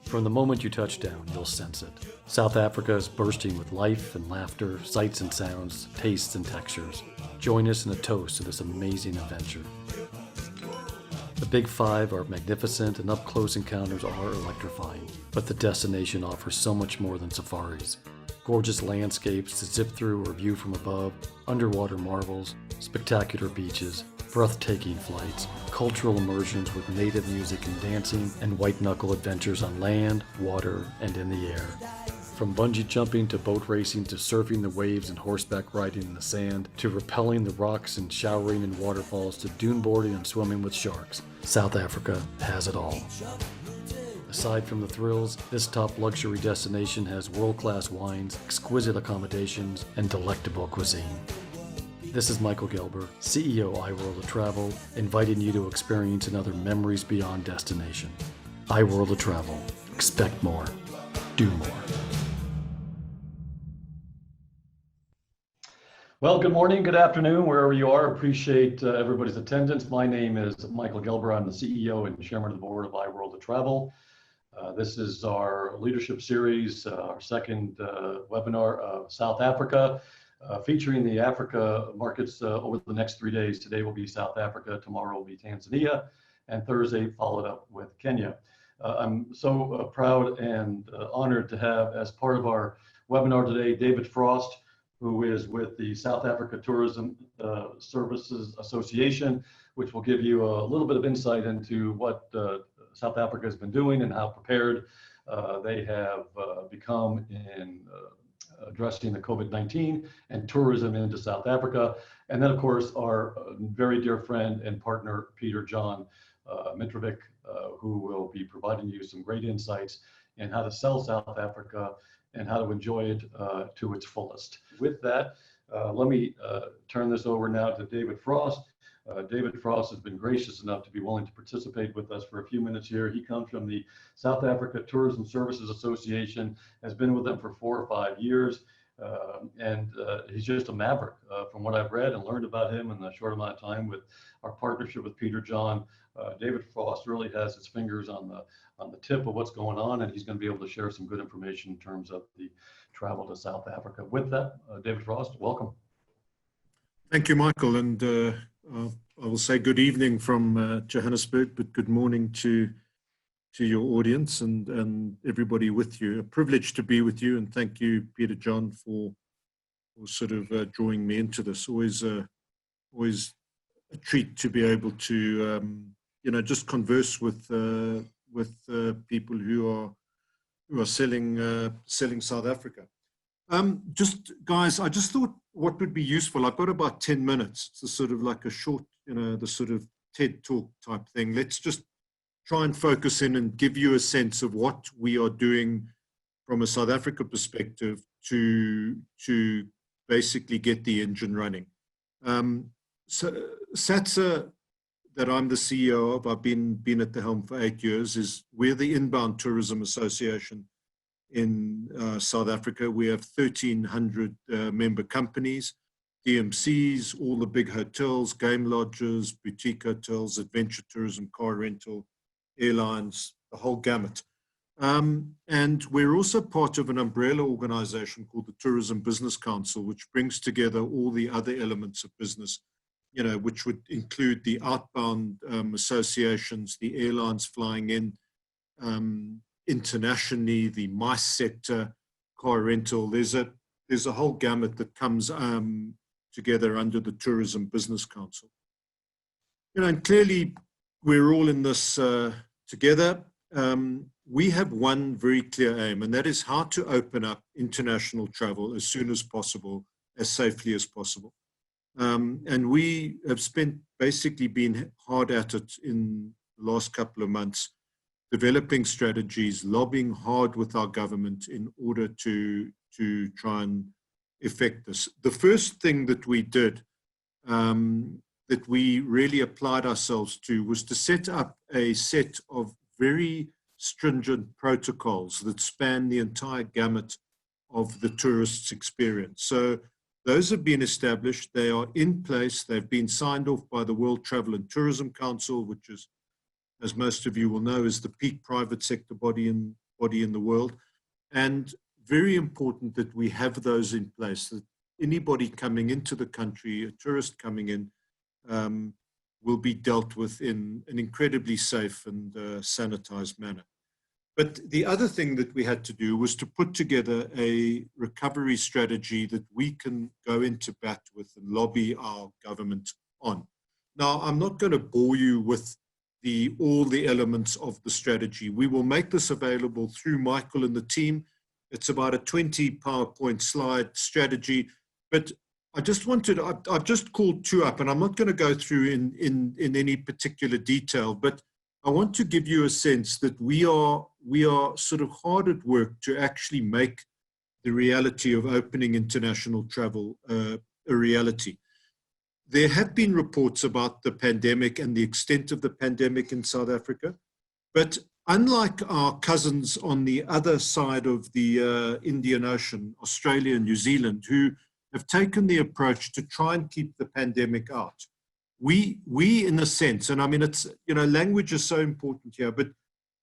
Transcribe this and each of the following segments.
From the moment you touch down, you'll sense it. South Africa is bursting with life and laughter, sights and sounds, tastes and textures. Join us in a toast to this amazing adventure. The Big Five are magnificent and up-close encounters are electrifying, but the destination offers so much more than safaris. Gorgeous landscapes to zip through or view from above, underwater marvels, spectacular beaches, breathtaking flights, cultural immersions with native music and dancing, and white-knuckle adventures on land, water, and in the air. From bungee jumping to boat racing to surfing the waves and horseback riding in the sand to rappelling the rocks and showering in waterfalls to dune boarding and swimming with sharks, South Africa has it all. Aside from the thrills, this top luxury destination has world-class wines, exquisite accommodations, and delectable cuisine. This is Michael Gelber, CEO IWorld Travel, inviting you to experience another memories beyond destination. IWorld Travel. Expect more. Do more. Well, good morning, good afternoon, wherever you are. Appreciate everybody's attendance. My name is Michael Gelber. I'm the CEO and Chairman of the Board of IWorld Travel. This is our leadership series, our second webinar of South Africa, featuring the Africa markets over the next 3 days. Today will be South Africa, tomorrow will be Tanzania, and Thursday followed up with Kenya. I'm so proud and honored to have as part of our webinar today, David Frost, who is with the South Africa Tourism Services Association, which will give you a little bit of insight into what South Africa has been doing and how prepared they have become in addressing the COVID-19 and tourism into South Africa. And then, of course, our very dear friend and partner, Peter John Mitrovic, who will be providing you some great insights in how to sell South Africa and how to enjoy it to its fullest. With that, let me turn this over now to David Frost. David Frost has been gracious enough to be willing to participate with us for a few minutes here. He comes from the South Africa Tourism Services Association, has been with them for 4 or 5 years, and he's just a maverick. From what I've read and learned about him in the short amount of time with our partnership with Peter John, David Frost really has his fingers on the tip of what's going on, and he's going to be able to share some good information in terms of the travel to South Africa. With that, David Frost, welcome. Thank you, Michael, and I will say good evening from Johannesburg, but good morning to your audience and everybody with you. A privilege to be with you, and thank you, Peter John, for sort of drawing me into this. Always a treat to be able to just converse with people who are selling South Africa. Just guys, I just thought what would be useful. I've got about 10 minutes. It's a sort of like a short, the sort of TED talk type thing. Let's just try and focus in and give you a sense of what we are doing from a South Africa perspective to basically get the engine running. So SATSA, that I'm the CEO of, I've been at the helm for 8 years, we're the Inbound Tourism Association in South Africa. We have 1,300 member companies, DMCs, all the big hotels, game lodges, boutique hotels, adventure tourism, car rental, airlines, the whole gamut. And we're also part of an umbrella organization called the Tourism Business Council, which brings together all the other elements of business, which would include the outbound associations, the airlines flying in, internationally, the MICE sector, car rental. There's a whole gamut that comes together under the Tourism Business Council. And clearly we're all in this together. We have one very clear aim, and that is how to open up international travel as soon as possible, as safely as possible. And we have been hard at it in the last couple of months, developing strategies, lobbying hard with our government in order to try and effect this. The first thing that we did, that we really applied ourselves to, was to set up a set of very stringent protocols that span the entire gamut of the tourist's experience. So those have been established, they are in place, they've been signed off by the World Travel and Tourism Council, which is, as most of you will know, is the peak private sector body in body in the world. And very important that we have those in place, that anybody coming into the country, a tourist coming in, will be dealt with in an incredibly safe and sanitized manner. But the other thing that we had to do was to put together a recovery strategy that we can go into bat with and lobby our government on. Now, I'm not going to bore you with all the elements of the strategy. We will make this available through Michael and the team. It's about a 20 PowerPoint slide strategy, but I just wanted, I've just called two up, and I'm not going to go through in any particular detail, but I want to give you a sense that we are sort of hard at work to actually make the reality of opening international travel a reality. There have been reports about the pandemic and the extent of the pandemic in South Africa, but unlike our cousins on the other side of the Indian Ocean, Australia and New Zealand, who have taken the approach to try and keep the pandemic out, we in a sense, and I mean, it's, you know, language is so important here, but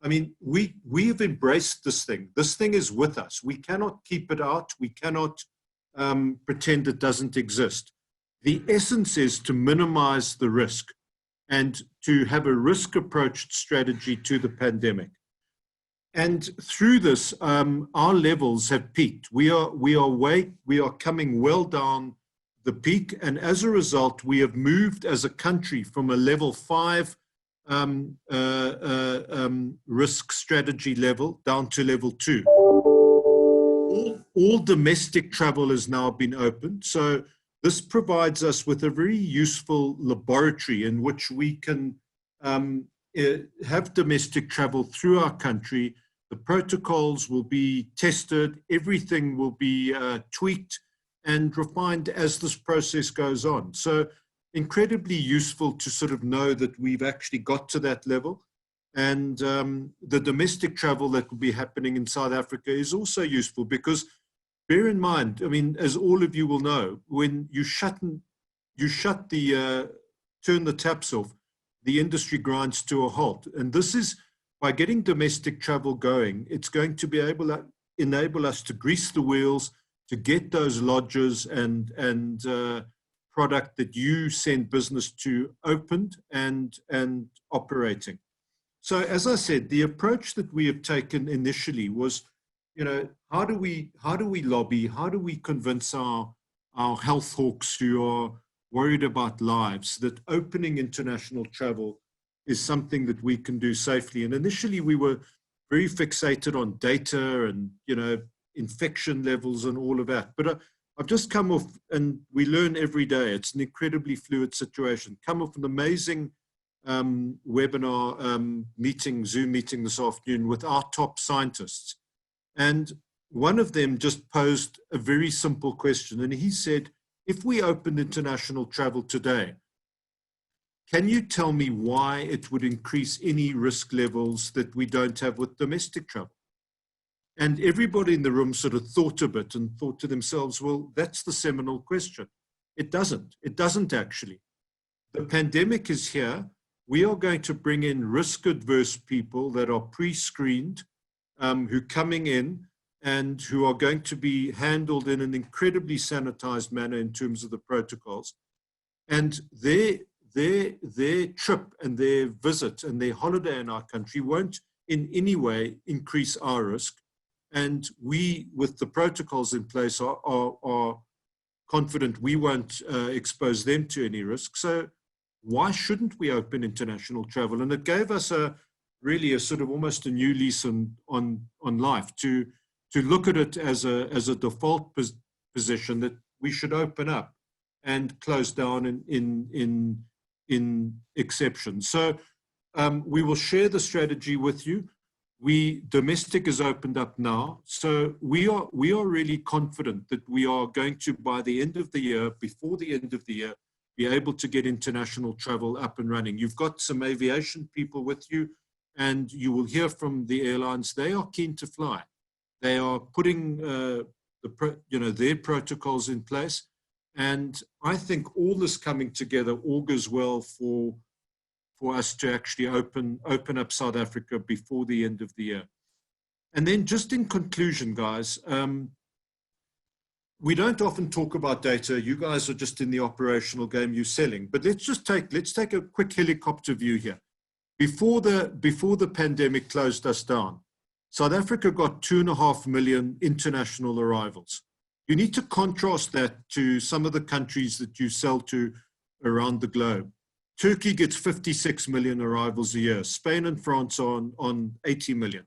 I mean, we have embraced this thing. This thing is with us. We cannot keep it out. We cannot pretend it doesn't exist. The essence is to minimize the risk and to have a risk-approached strategy to the pandemic. And through this, our levels have peaked. We are coming well down the peak, and as a result, we have moved as a country from a level 5 risk strategy level down to level 2. All domestic travel has now been opened, so this provides us with a very useful laboratory in which we can have domestic travel through our country. The protocols will be tested, everything will be tweaked and refined as this process goes on. So incredibly useful to sort of know that we've actually got to that level. And the domestic travel that will be happening in South Africa is also useful because, bear in mind, I mean, as all of you will know, when you turn the taps off, the industry grinds to a halt. And this is, by getting domestic travel going, it's going to be enable us to grease the wheels, to get those lodges and product that you send business to opened and operating. So as I said, the approach that we have taken initially was, you know, how do we lobby? How do we convince our health hawks who are worried about lives that opening international travel is something that we can do safely? And initially we were very fixated on data and, you know, infection levels and all of that. But I've just come off, and we learn every day. It's an incredibly fluid situation. Come off an amazing webinar Zoom meeting this afternoon with our top scientists. And one of them just posed a very simple question. And he said, if we opened international travel today, can you tell me why it would increase any risk levels that we don't have with domestic travel? And everybody in the room sort of thought a bit and thought to themselves, well, that's the seminal question. It doesn't. It doesn't actually. The pandemic is here. We are going to bring in risk-adverse people that are pre-screened, who are coming in and who are going to be handled in an incredibly sanitized manner in terms of the protocols. And their trip and their visit and their holiday in our country won't in any way increase our risk. And we, with the protocols in place, are confident we won't expose them to any risk. So why shouldn't we open international travel? And it gave us really a sort of almost a new lease on life to look at it as a default position that we should open up and close down in exceptions. So we will share the strategy with you. Domestic is opened up now, so we are really confident that we are going to, by the end of the year, before the end of the year, be able to get international travel up and running. You've got some aviation people with you, and you will hear from the airlines. They are keen to fly. They are putting their protocols in place, and I think all this coming together augurs well for us to actually open up South Africa before the end of the year. And then just in conclusion, guys, we don't often talk about data. You guys are just in the operational game, you're selling. But let's take a quick helicopter view here. Before the pandemic closed us down, South Africa got 2.5 million international arrivals. You need to contrast that to some of the countries that you sell to around the globe. Turkey gets 56 million arrivals a year. Spain and France are on 80 million.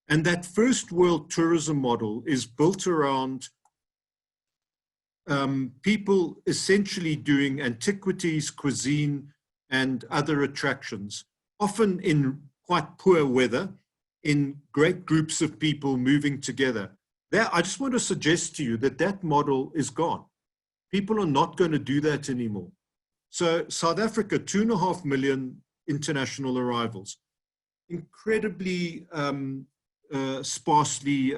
And that first world tourism model is built around people essentially doing antiquities, cuisine, and other attractions, often in quite poor weather, in great groups of people moving together. I just want to suggest to you that that model is gone. People are not going to do that anymore. So South Africa, 2.5 million international arrivals, incredibly sparsely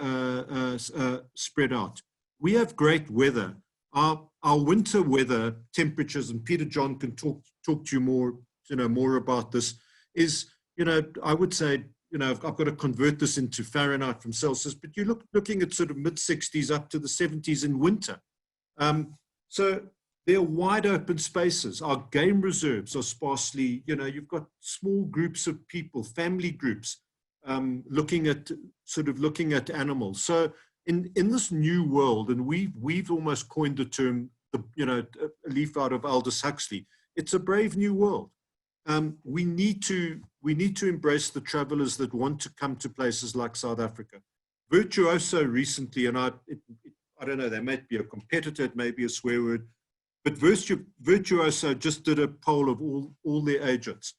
spread out. We have great weather. Our winter weather temperatures, and Peter John can talk to you more about this, is, I would say, I've got to convert this into Fahrenheit from Celsius, but you're looking at sort of mid-60s up to the 70s in winter. So there are wide open spaces. Our game reserves are sparsely, you've got small groups of people, family groups, looking at animals. So in this new world, and we've almost coined the term, a leaf out of Aldous Huxley, it's a brave new world. We need to embrace the travelers that want to come to places like South Africa. Virtuoso recently, and I don't know, they might be a competitor, it may be a swear word, but Virtuoso just did a poll of all their agents.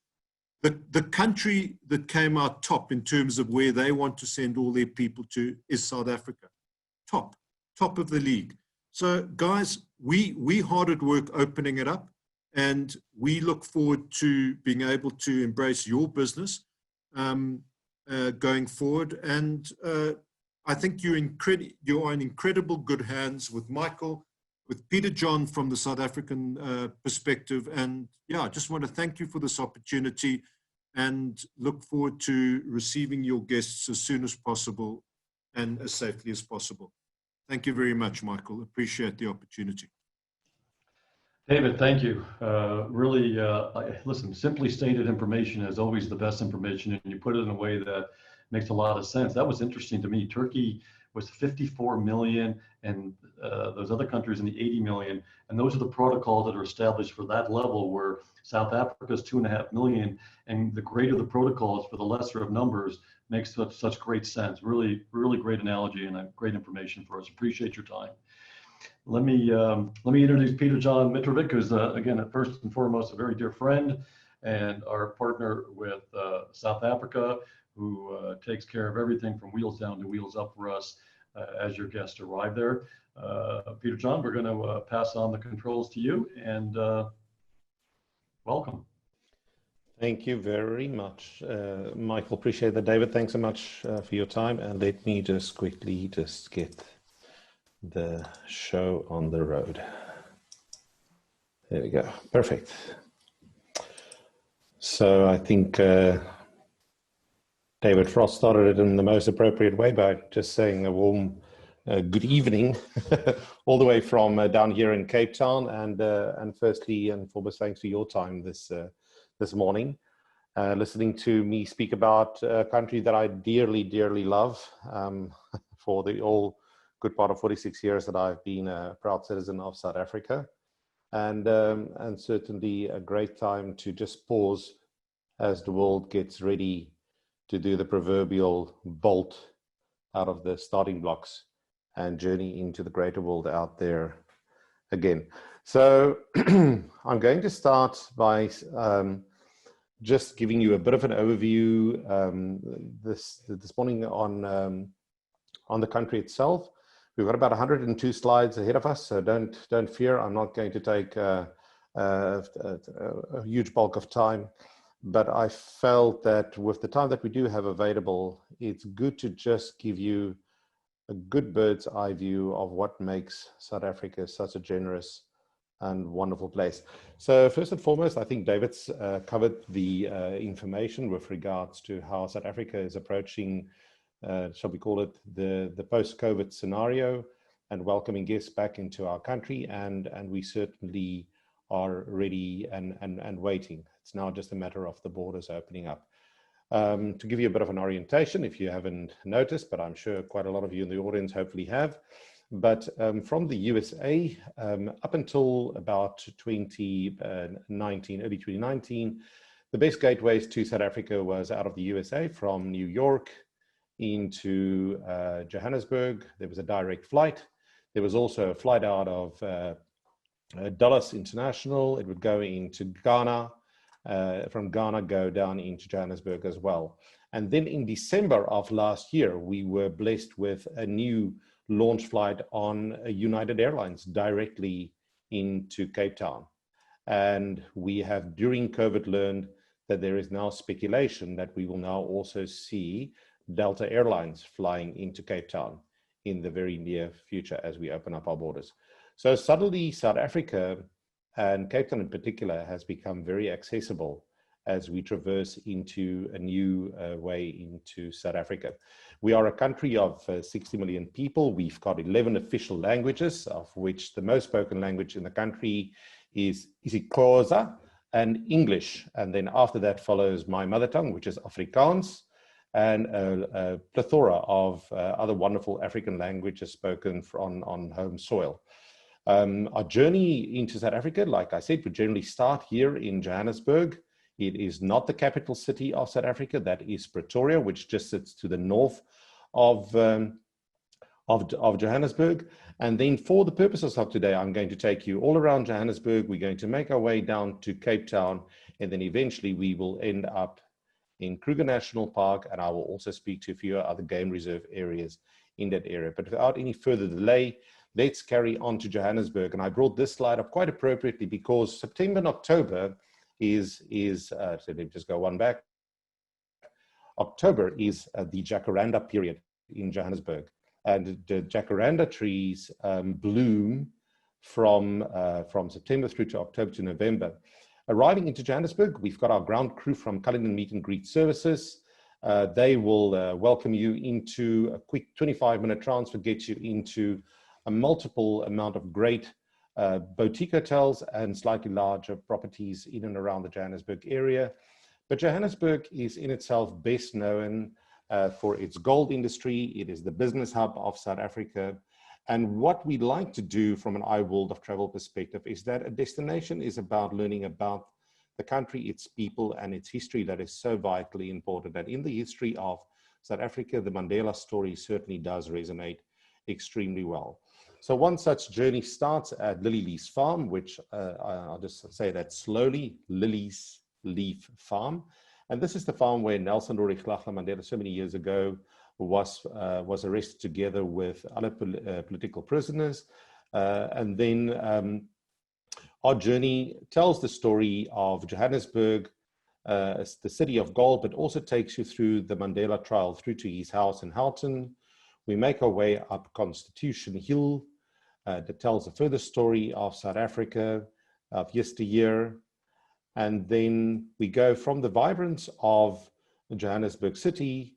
The country that came out top in terms of where they want to send all their people to is South Africa. Top of the league. So guys, we hard at work opening it up. And we look forward to being able to embrace your business going forward. And I think you are in incredible good hands with Michael, with Peter John from the South African perspective. And yeah, I just want to thank you for this opportunity and look forward to receiving your guests as soon as possible and as safely as possible. Thank you very much, Michael. Appreciate the opportunity. David, thank you. Really, listen, simply stated information is always the best information, and you put it in a way that makes a lot of sense. That was interesting to me. Turkey was 54 million, and those other countries in the 80 million, and those are the protocols that are established for that level, where South Africa's 2.5 million, and the greater the protocols for the lesser of numbers makes such great sense. Really, really great analogy and great information for us. Appreciate your time. Let me introduce Peter John Mitrovic, who's again, first and foremost, a very dear friend and our partner with South Africa, who takes care of everything from wheels down to wheels up for us as your guests arrive there. Peter John, we're going to pass on the controls to you, and welcome. Thank you very much, Michael. Appreciate that, David. Thanks so much for your time. And let me just quickly get the show on the road. There we go. Perfect. So I think David Frost started it in the most appropriate way by just saying a warm good evening all the way from down here in Cape Town. And firstly and foremost, thanks for your time this morning, listening to me speak about a country that I dearly, dearly love for the all good part of 46 years that I've been a proud citizen of South Africa, and certainly a great time to just pause as the world gets ready to do the proverbial bolt out of the starting blocks and journey into the greater world out there again. So I'm going to start by just giving you a bit of an overview this morning on the country itself. We've got about 102 slides ahead of us, so don't fear. I'm not going to take a huge bulk of time, but I felt that with the time that we do have available, it's good to just give you a good bird's eye view of what makes South Africa such a generous and wonderful place. So first and foremost, I think David's covered the information with regards to how South Africa is approaching shall we call it, the post-COVID scenario, and welcoming guests back into our country. And we certainly are ready and waiting. It's now just a matter of the borders opening up. To give you a bit of an orientation, if you haven't noticed, but I'm sure quite a lot of you in the audience hopefully have, but from the USA, up until about 2019, early 2019, the best gateways to South Africa was out of the USA from New York into Johannesburg. There was a direct flight. There was also a flight out of Dulles International. It would go into Ghana. From Ghana, go down into Johannesburg as well. And then in December of last year, we were blessed with a new launch flight on United Airlines directly into Cape Town. And we have, during COVID, learned that there is now speculation that we will now also see Delta Airlines flying into Cape Town in the very near future as we open up our borders. So suddenly South Africa, and Cape Town in particular, has become very accessible as we traverse into a new way into South Africa. We are a country of 60 million people. We've got 11 official languages, of which the most spoken language in the country is isiXhosa and English. And then after that follows my mother tongue, which is Afrikaans, and a plethora of other wonderful African languages spoken on home soil. Our journey into South Africa, like I said, we generally start here in Johannesburg. It is not the capital city of South Africa. That is Pretoria, which just sits to the north of Johannesburg. And then for the purposes of today, I'm going to take you all around Johannesburg. We're going to make our way down to Cape Town, and then eventually we will end up in Kruger National Park, and I will also speak to a few other game reserve areas in that area. But without any further delay, let's carry on to Johannesburg. And I brought this slide up quite appropriately because September and October so let me just go one back. October is the jacaranda period in Johannesburg. And the jacaranda trees bloom from September through to October to November. Arriving into Johannesburg, we've got our ground crew from Cullinan Meet and Greet Services. They will welcome you into a quick 25-minute transfer, get you into a multiple amount of great boutique hotels and slightly larger properties in and around the Johannesburg area. But Johannesburg is in itself best known for its gold industry. It is the business hub of South Africa. And what we like to do from an IWorld of travel perspective is that a destination is about learning about the country, its people, and its history that is so vitally important. And in the history of South Africa, the Mandela story certainly does resonate extremely well. So one such journey starts at Lily Leaf's Farm, which I'll just say that slowly, Lily's Leaf Farm. And this is the farm where Nelson Rolihlahla Mandela so many years ago was arrested together with other political prisoners. And then our journey tells the story of Johannesburg, the city of gold, but also takes you through the Mandela trial, through to his house in Houghton. We make our way up Constitution Hill that tells a further story of South Africa, of yesteryear. And then we go from the vibrance of Johannesburg city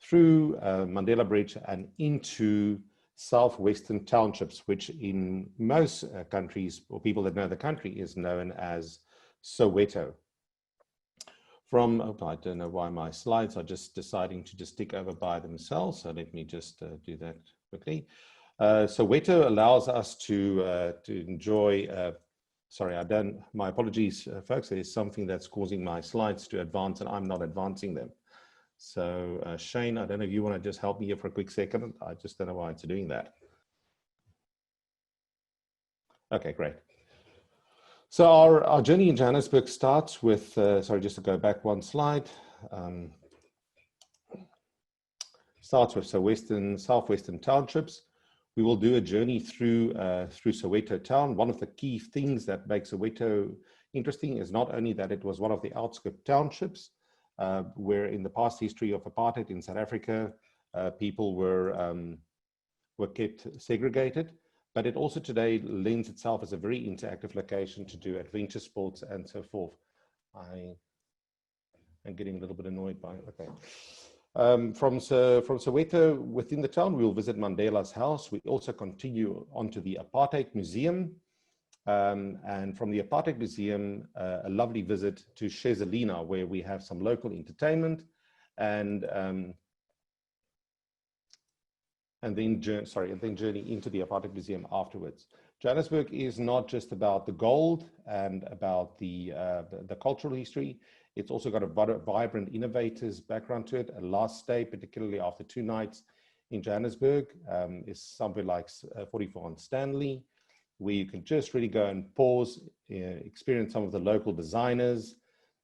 through Mandela Bridge and into southwestern townships, which in most countries, or people that know the country, is known as Soweto. I don't know why my slides are just deciding to just stick over by themselves, so let me just do that quickly. Soweto allows us to enjoy, my apologies, folks, there's something that's causing my slides to advance and I'm not advancing them. So Shane, I don't know if you want to just help me here for a quick second. I just don't know why it's doing that. Okay, great. So our journey in Johannesburg starts with, just to go back one slide, starts with southwestern townships. We will do a journey through Soweto town. One of the key things that makes Soweto interesting is not only that it was one of the outskirt townships, where in the past history of apartheid in South Africa, people were kept segregated, but it also today lends itself as a very interactive location to do adventure sports and so forth. I'm getting a little bit annoyed by it. Okay. From Soweto, within the town, we'll visit Mandela's house. We also continue onto the Apartheid Museum. And from the Apartheid Museum, a lovely visit to Chezelina, where we have some local entertainment, and then journey into the Apartheid Museum afterwards. Johannesburg is not just about the gold and about the cultural history. It's also got a vibrant innovators background to it. A last stay, particularly after 2 nights in Johannesburg, is somewhere like 44 on Stanley, where you can just really go and pause, experience some of the local designers,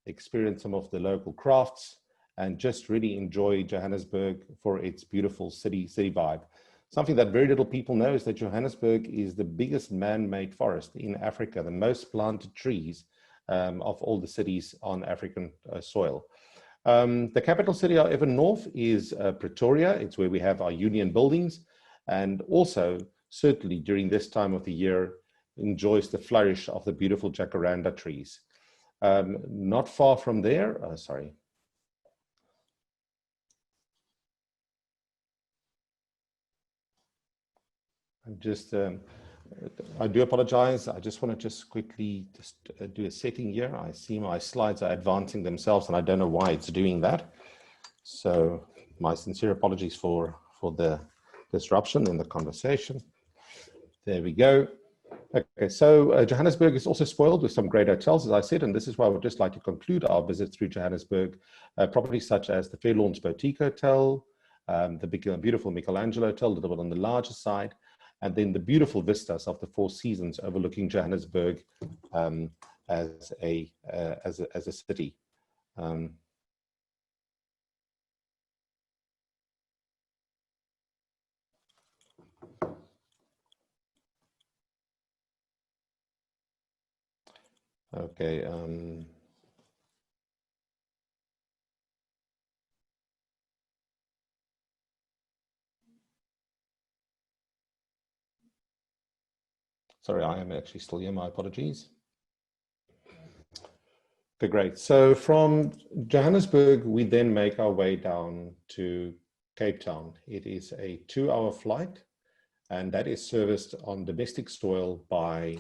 experience some of the local crafts, and just really enjoy Johannesburg for its beautiful city vibe. Something that very little people know is that Johannesburg is the biggest man-made forest in Africa, the most planted trees of all the cities on African soil. The capital city, however, north is Pretoria. It's where we have our union buildings, and also certainly during this time of the year enjoys the flourish of the beautiful jacaranda trees. Not far from there, sorry. I do apologize. I just want to quickly do a setting here. I see my slides are advancing themselves and I don't know why it's doing that. So my sincere apologies for the disruption in the conversation. There we go. Okay, so Johannesburg is also spoiled with some great hotels, as I said, and this is why I would just like to conclude our visit through Johannesburg. Properties such as the Fairlawns Boutique Hotel, the beautiful Michelangelo Hotel, a little bit on the larger side, and then the beautiful vistas of the Four Seasons overlooking Johannesburg as a city. Okay. Sorry, I am actually still here. My apologies. Okay, great. So from Johannesburg, we then make our way down to Cape Town. It is a 2-hour flight, and that is serviced on domestic soil by,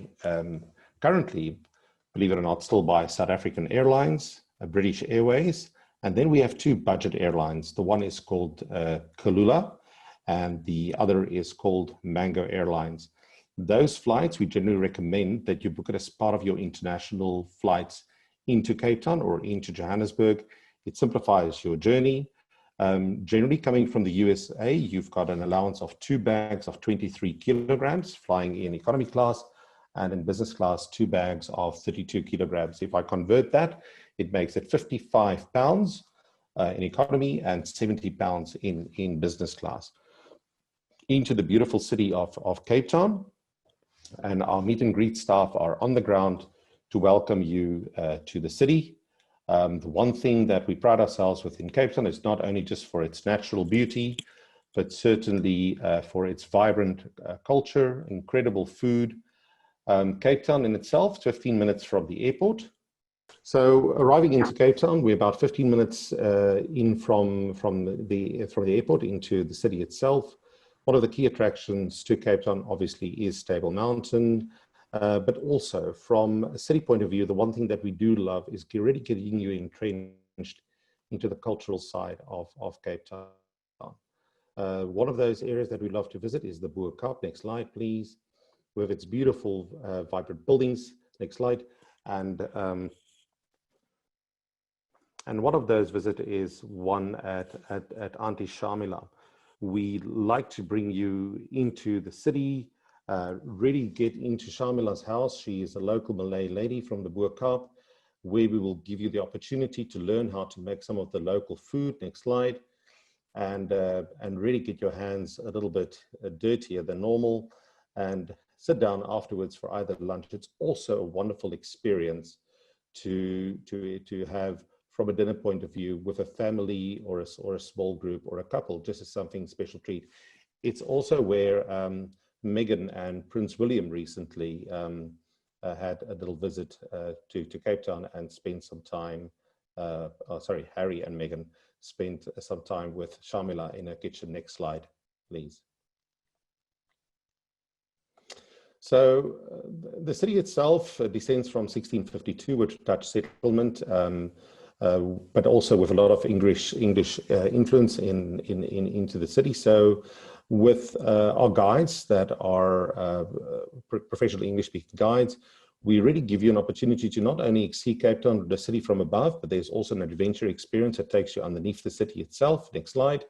currently, believe it or not, still by South African Airlines, British Airways, and then we have 2 budget airlines. The one is called Kulula, and the other is called Mango Airlines. Those flights, we generally recommend that you book it as part of your international flights into Cape Town or into Johannesburg. It simplifies your journey. Generally coming from the USA, you've got an allowance of 2 bags of 23 kilograms flying in economy class, and in business class, 2 bags of 32 kilograms. If I convert that, it makes it 55 pounds in economy and 70 pounds in business class. Into the beautiful city of Cape Town, and our meet and greet staff are on the ground to welcome you to the city. The one thing that we pride ourselves with in Cape Town is not only just for its natural beauty, but certainly for its vibrant culture, incredible food. Cape Town in itself, 15 minutes from the airport. So arriving into Cape Town, we're about 15 minutes in from the airport into the city itself. One of the key attractions to Cape Town, obviously, is Table Mountain, but also from a city point of view, the one thing that we do love is really getting you entrenched into the cultural side of Cape Town. One of those areas that we love to visit is the Boer Kaap. Next slide, please. With its beautiful, vibrant buildings. Next slide. And one of those visits is one at Auntie Shamila. We like to bring you into the city, really get into Shamila's house. She is a local Malay lady from the Boer Kaap, where we will give you the opportunity to learn how to make some of the local food. Next slide. And really get your hands a little bit dirtier than normal and sit down afterwards for either lunch. It's also a wonderful experience to have from a dinner point of view with a family or a small group or a couple, just as something special treat. It's also where Meghan and Prince William recently had a little visit to Cape Town and spent some time, Harry and Meghan spent some time with Shamila in her kitchen. Next slide, please. So the city itself descends from 1652 with Dutch settlement, but also with a lot of English influence into the city. So with our guides that are professional English-speaking guides, we really give you an opportunity to not only see Cape Town, the city from above, but there's also an adventure experience that takes you underneath the city itself. Next slide.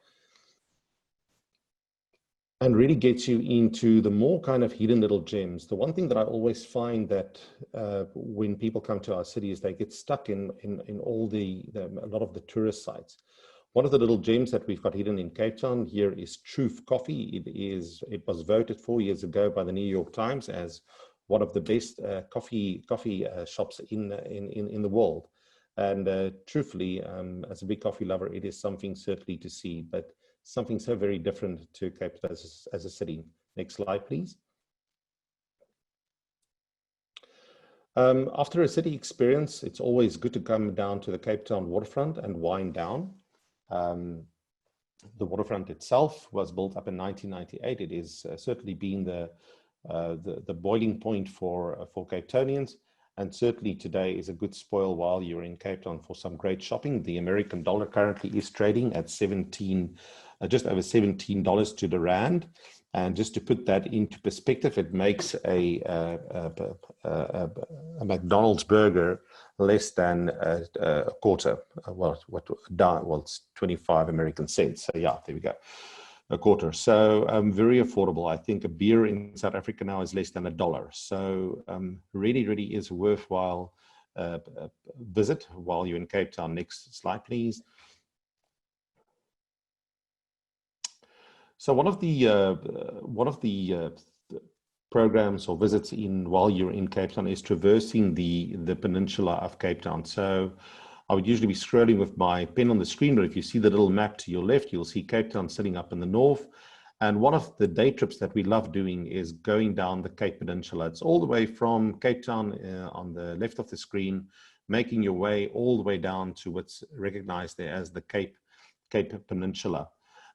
And really gets you into the more kind of hidden little gems. The one thing that I always find that when people come to our city is they get stuck in all a lot of the tourist sites. One of the little gems that we've got hidden in Cape Town here is Truth Coffee. It was voted 4 years ago by the New York Times as one of the best coffee shops in the world. And truthfully, as a big coffee lover, it is something certainly to see, but something so very different to Cape Town as a city. Next slide, please. After a city experience, it's always good to come down to the Cape Town waterfront and wind down. The waterfront itself was built up in 1998. It is certainly been the boiling point for Cape Townians, and certainly today is a good spoil while you're in Cape Town for some great shopping. The American dollar currently is trading at just over $17 to the rand. And just to put that into perspective, it makes a McDonald's burger less than a quarter. Well, it's 25 American cents. So yeah, there we go, a quarter. So very affordable. I think a beer in South Africa now is less than $1. So really, really is a worthwhile visit while you're in Cape Town. Next slide, please. So one of the programs or visits while you're in Cape Town is traversing the peninsula of Cape Town. So I would usually be scrolling with my pen on the screen, but if you see the little map to your left, you'll see Cape Town sitting up in the north. And one of the day trips that we love doing is going down the Cape Peninsula. It's all the way from Cape Town on the left of the screen, making your way all the way down to what's recognized there as the Cape Peninsula.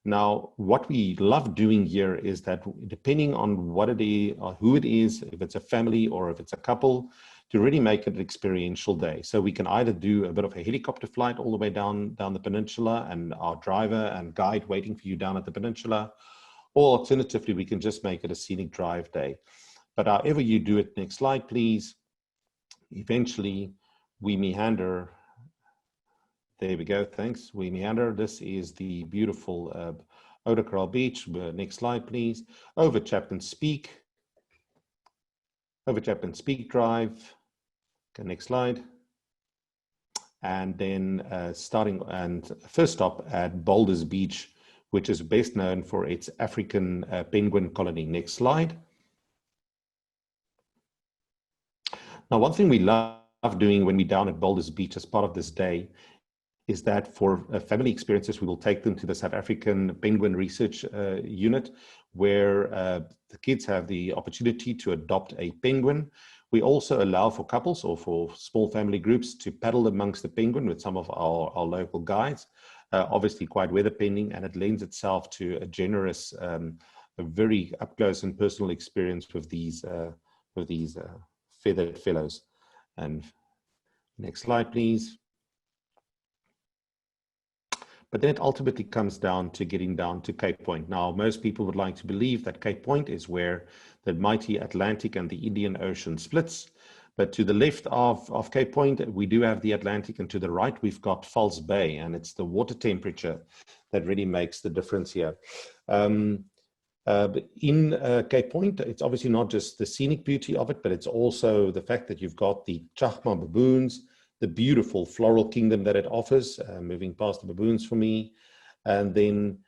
Now, what we love doing here is that depending on what it is or who it is, if it's a family or if it's a couple, to really make it an experiential day. So we can either do a bit of a helicopter flight all the way down the peninsula and our driver and guide waiting for you down at the peninsula, or alternatively, we can just make it a scenic drive day. But however you do it, next slide, please. Eventually, we meander. There we go, thanks. We meander. This is the beautiful Oudekraal Beach. Next slide, please. Over Chapman Speak Drive. Okay, next slide. And then first stop at Boulders Beach, which is best known for its African penguin colony. Next slide. Now, one thing we love doing when we're down at Boulders Beach as part of this day is that for family experiences, we will take them to the South African Penguin Research Unit, where the kids have the opportunity to adopt a penguin. We also allow for couples or for small family groups to paddle amongst the penguin with some of our local guides, obviously quite weather pending, and it lends itself to a generous, a very up close and personal experience with these feathered fellows. And next slide, please. But then it ultimately comes down to getting down to Cape Point. Now, most people would like to believe that Cape Point is where the mighty Atlantic and the Indian Ocean splits. But to the left of Cape Point, we do have the Atlantic, and to the right, we've got False Bay, and it's the water temperature that really makes the difference here. But in Cape Point, it's obviously not just the scenic beauty of it, but it's also the fact that you've got the Chachma baboons, the beautiful floral kingdom that it offers, moving past the baboons for me. And then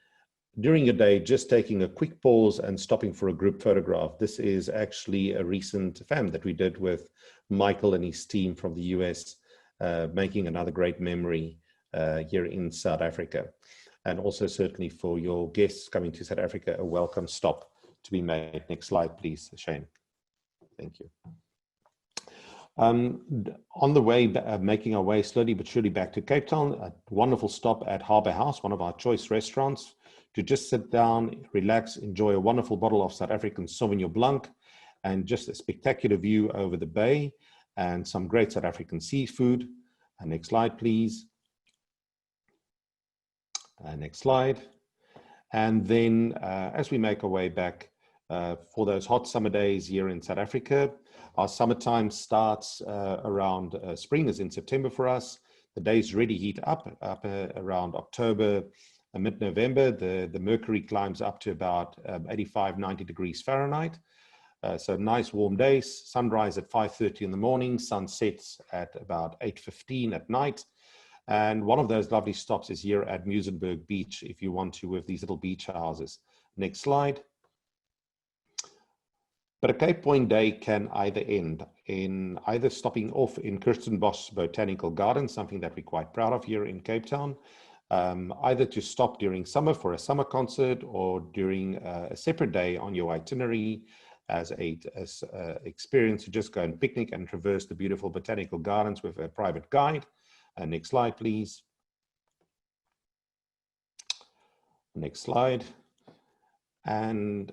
during your day, just taking a quick pause and stopping for a group photograph. This is actually a recent FAM that we did with Michael and his team from the US, making another great memory here in South Africa. And also certainly for your guests coming to South Africa, a welcome stop to be made. Next slide, please, Shane. Thank you. On the way, making our way slowly but surely back to Cape Town, a wonderful stop at Harbour House, one of our choice restaurants, to just sit down, relax, enjoy a wonderful bottle of South African Sauvignon Blanc, and just a spectacular view over the bay and some great South African seafood. Next slide, please. Next slide. And then as we make our way back for those hot summer days here in South Africa, our summertime starts around spring, is in September for us. The days really heat up around October, mid-November. The mercury climbs up to about 85, 90 degrees Fahrenheit. So nice warm days, sunrise at 5:30 in the morning, sun sets at about 8:15 at night. And one of those lovely stops is here at Muizenberg Beach, if you want to, with these little beach houses. Next slide. But a Cape Point day can either end in either stopping off in Kirstenbosch Botanical Gardens, something that we're quite proud of here in Cape Town, either to stop during summer for a summer concert or during a separate day on your itinerary as an experience to just go and picnic and traverse the beautiful botanical gardens with a private guide. Next slide, please. Next slide. And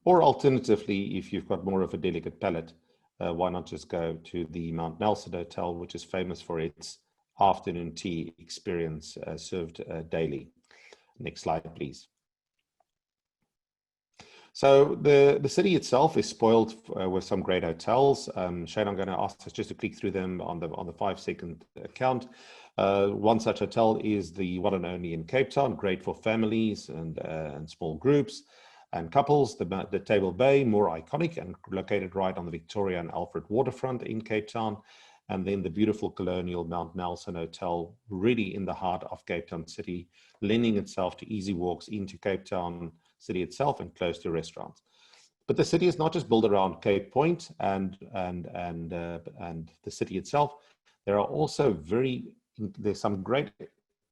or alternatively, if you've got more of a delicate palate, why not just go to the Mount Nelson Hotel, which is famous for its afternoon tea experience served daily. Next slide, please. So the city itself is spoiled with some great hotels. Shane, I'm going to ask us just to click through them on the 5-second count. One such hotel is the one and only in Cape Town, great for families and small groups and couples. The Table Bay, more iconic and located right on the Victoria and Alfred waterfront in Cape Town. And then the beautiful colonial Mount Nelson Hotel, really in the heart of Cape Town City, lending itself to easy walks into Cape Town City itself and close to restaurants. But the city is not just built around Cape Point and the city itself. There are also there's some great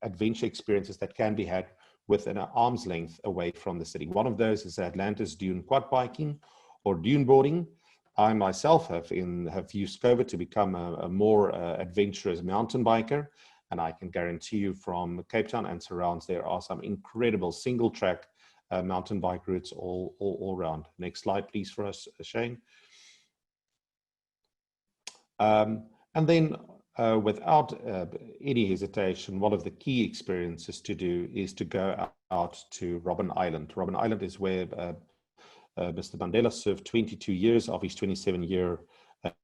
adventure experiences that can be had within an arm's length away from the city. One of those is Atlantis dune quad biking or dune boarding. I myself have used COVID to become a more adventurous mountain biker, and I can guarantee you from Cape Town and surrounds, there are some incredible single track mountain bike routes all around. Next slide, please, for us, Shane. And then without any hesitation, one of the key experiences to do is to go out to Robben Island. Robben Island is where Mr. Mandela served 22 years of his 27-year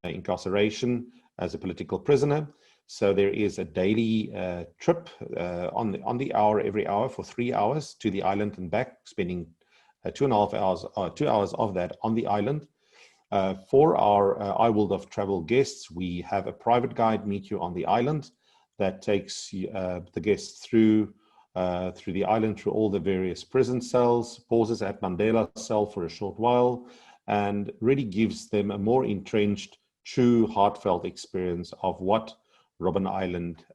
incarceration as a political prisoner. So there is a daily trip on the hour, every hour for 3 hours to the island and back, spending 2.5 hours, 2 hours of that on the island. For our IWorld of Travel guests, we have a private guide meet you on the island that takes the guests through the island, through all the various prison cells, pauses at Mandela cell for a short while, and really gives them a more entrenched, true, heartfelt experience of what Robben Island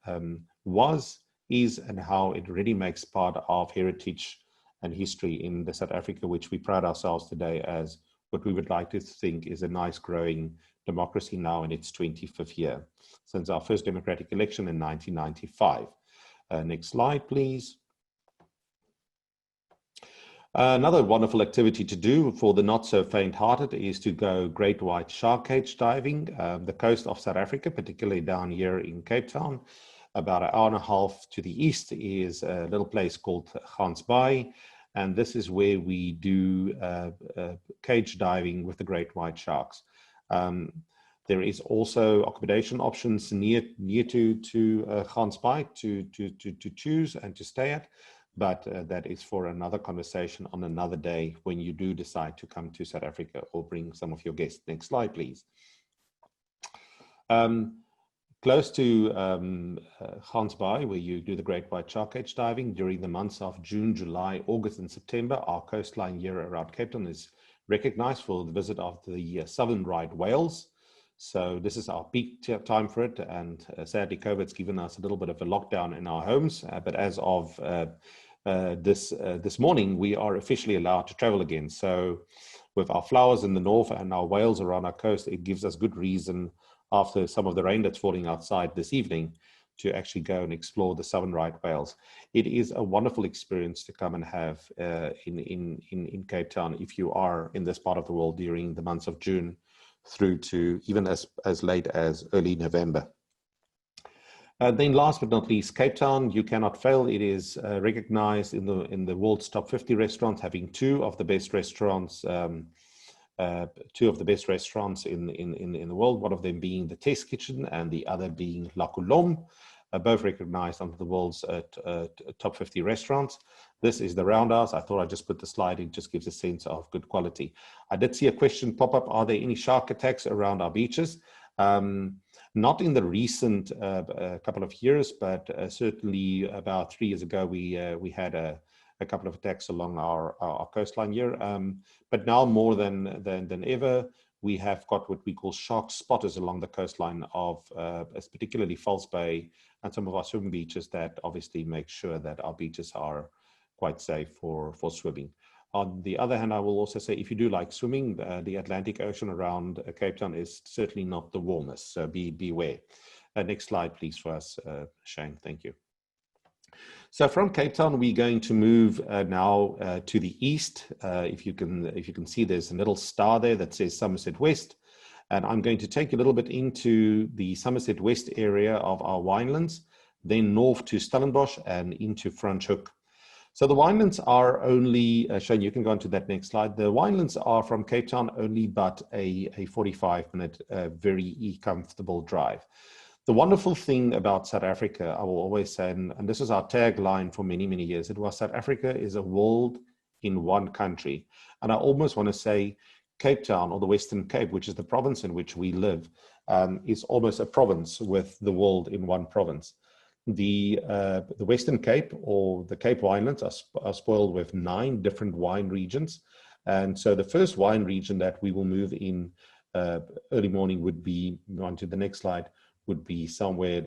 is, and how it really makes part of heritage and history in the South Africa, which we pride ourselves today as what we would like to think is a nice growing democracy now in its 25th year, since our first democratic election in 1995. Next slide, please. Another wonderful activity to do for the not so faint-hearted is to go great white shark cage diving. The coast of South Africa, particularly down here in Cape Town, about an hour and a half to the east is a little place called Gansbaai, and this is where we do cage diving with the great white sharks. There is also accommodation options near to Gansbaai to choose and to stay at. But that is for another conversation on another day when you do decide to come to South Africa or bring some of your guests. Next slide, please. Close to Gansbaai, where you do the great white shark cage diving during the months of June, July, August, and September, our coastline here around Cape Town is recognized for the visit of the southern right whales. So this is our peak time for it, and sadly COVID's given us a little bit of a lockdown in our homes, but as of this morning we are officially allowed to travel again. So with our flowers in the north and our whales around our coast, it gives us good reason after some of the rain that's falling outside this evening to actually go and explore the southern right whales. It is a wonderful experience to come and have in Cape Town if you are in this part of the world during the months of June through to even as late as early November. Then last but not least, Cape Town, you cannot fail. It is recognized in the world's top 50 restaurants, having two of the best restaurants in the world, one of them being the Test Kitchen and the other being La Colombe, both recognized under the world's top 50 restaurants. This is the Roundhouse. I thought I'd just put the slide in, just gives a sense of good quality. I did see a question pop up, are there any shark attacks around our beaches? Not in the recent couple of years, but certainly about 3 years ago, we had a couple of attacks along our coastline here. But now more than ever, we have got what we call shark spotters along the coastline of particularly False Bay and some of our swimming beaches that obviously make sure that our beaches are quite safe for swimming. On the other hand, I will also say, if you do like swimming, the Atlantic Ocean around Cape Town is certainly not the warmest, so beware. Next slide, please, for us, Shane. Thank you. So from Cape Town, we're going to move now to the east. If you can see, there's a little star there that says Somerset West. And I'm going to take you a little bit into the Somerset West area of our winelands, then north to Stellenbosch and into Franschhoek. So the winelands are only, Shane, you can go on to that next slide. The winelands are from Cape Town only but a 45-minute, very comfortable drive. The wonderful thing about South Africa, I will always say, and this is our tagline for many, many years, it was South Africa is a world in one country. And I almost want to say Cape Town, or the Western Cape, which is the province in which we live, is almost a province with the world in one province. The Western Cape, or the Cape Winelands, are spoiled with 9 different wine regions. And so the first wine region that we will move in early morning would be, on to the next slide, would be somewhere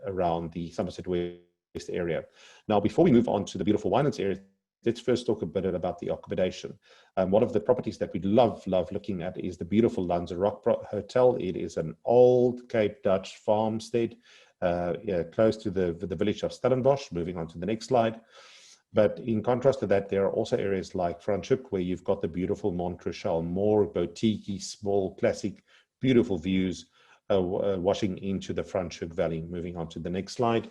around the Somerset West area. Now, before we move on to the beautiful winelands area, let's first talk a bit about the accommodation. One of the properties that we love looking at is the beautiful Lanzarote Hotel. It is an old Cape Dutch farmstead, close to the village of Stellenbosch. Moving on to the next slide. But in contrast to that, there are also areas like Franschhoek, where you've got the beautiful Mont Rochelle, more boutique, small, classic, beautiful views washing into the Franschhoek Valley. Moving on to the next slide.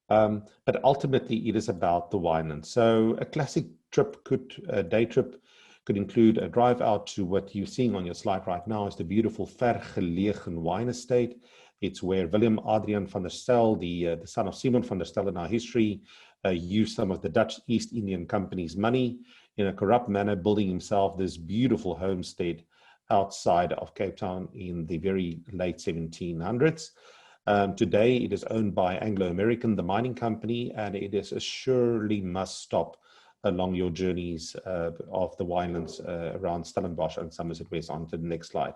But ultimately, it is about the wineland. So a classic trip a day trip could include a drive out to what you're seeing on your slide right now is the beautiful Vergelegen wine estate. It's where Willem Adrian van der Stel, the son of Simon van der Stel in our history, used some of the Dutch East Indian Company's money in a corrupt manner, building himself this beautiful homestead outside of Cape Town in the very late 1700s. Today, it is owned by Anglo-American, the mining company, and it is a surely must stop along your journeys of the winelands around Stellenbosch and Somerset West. On to the next slide.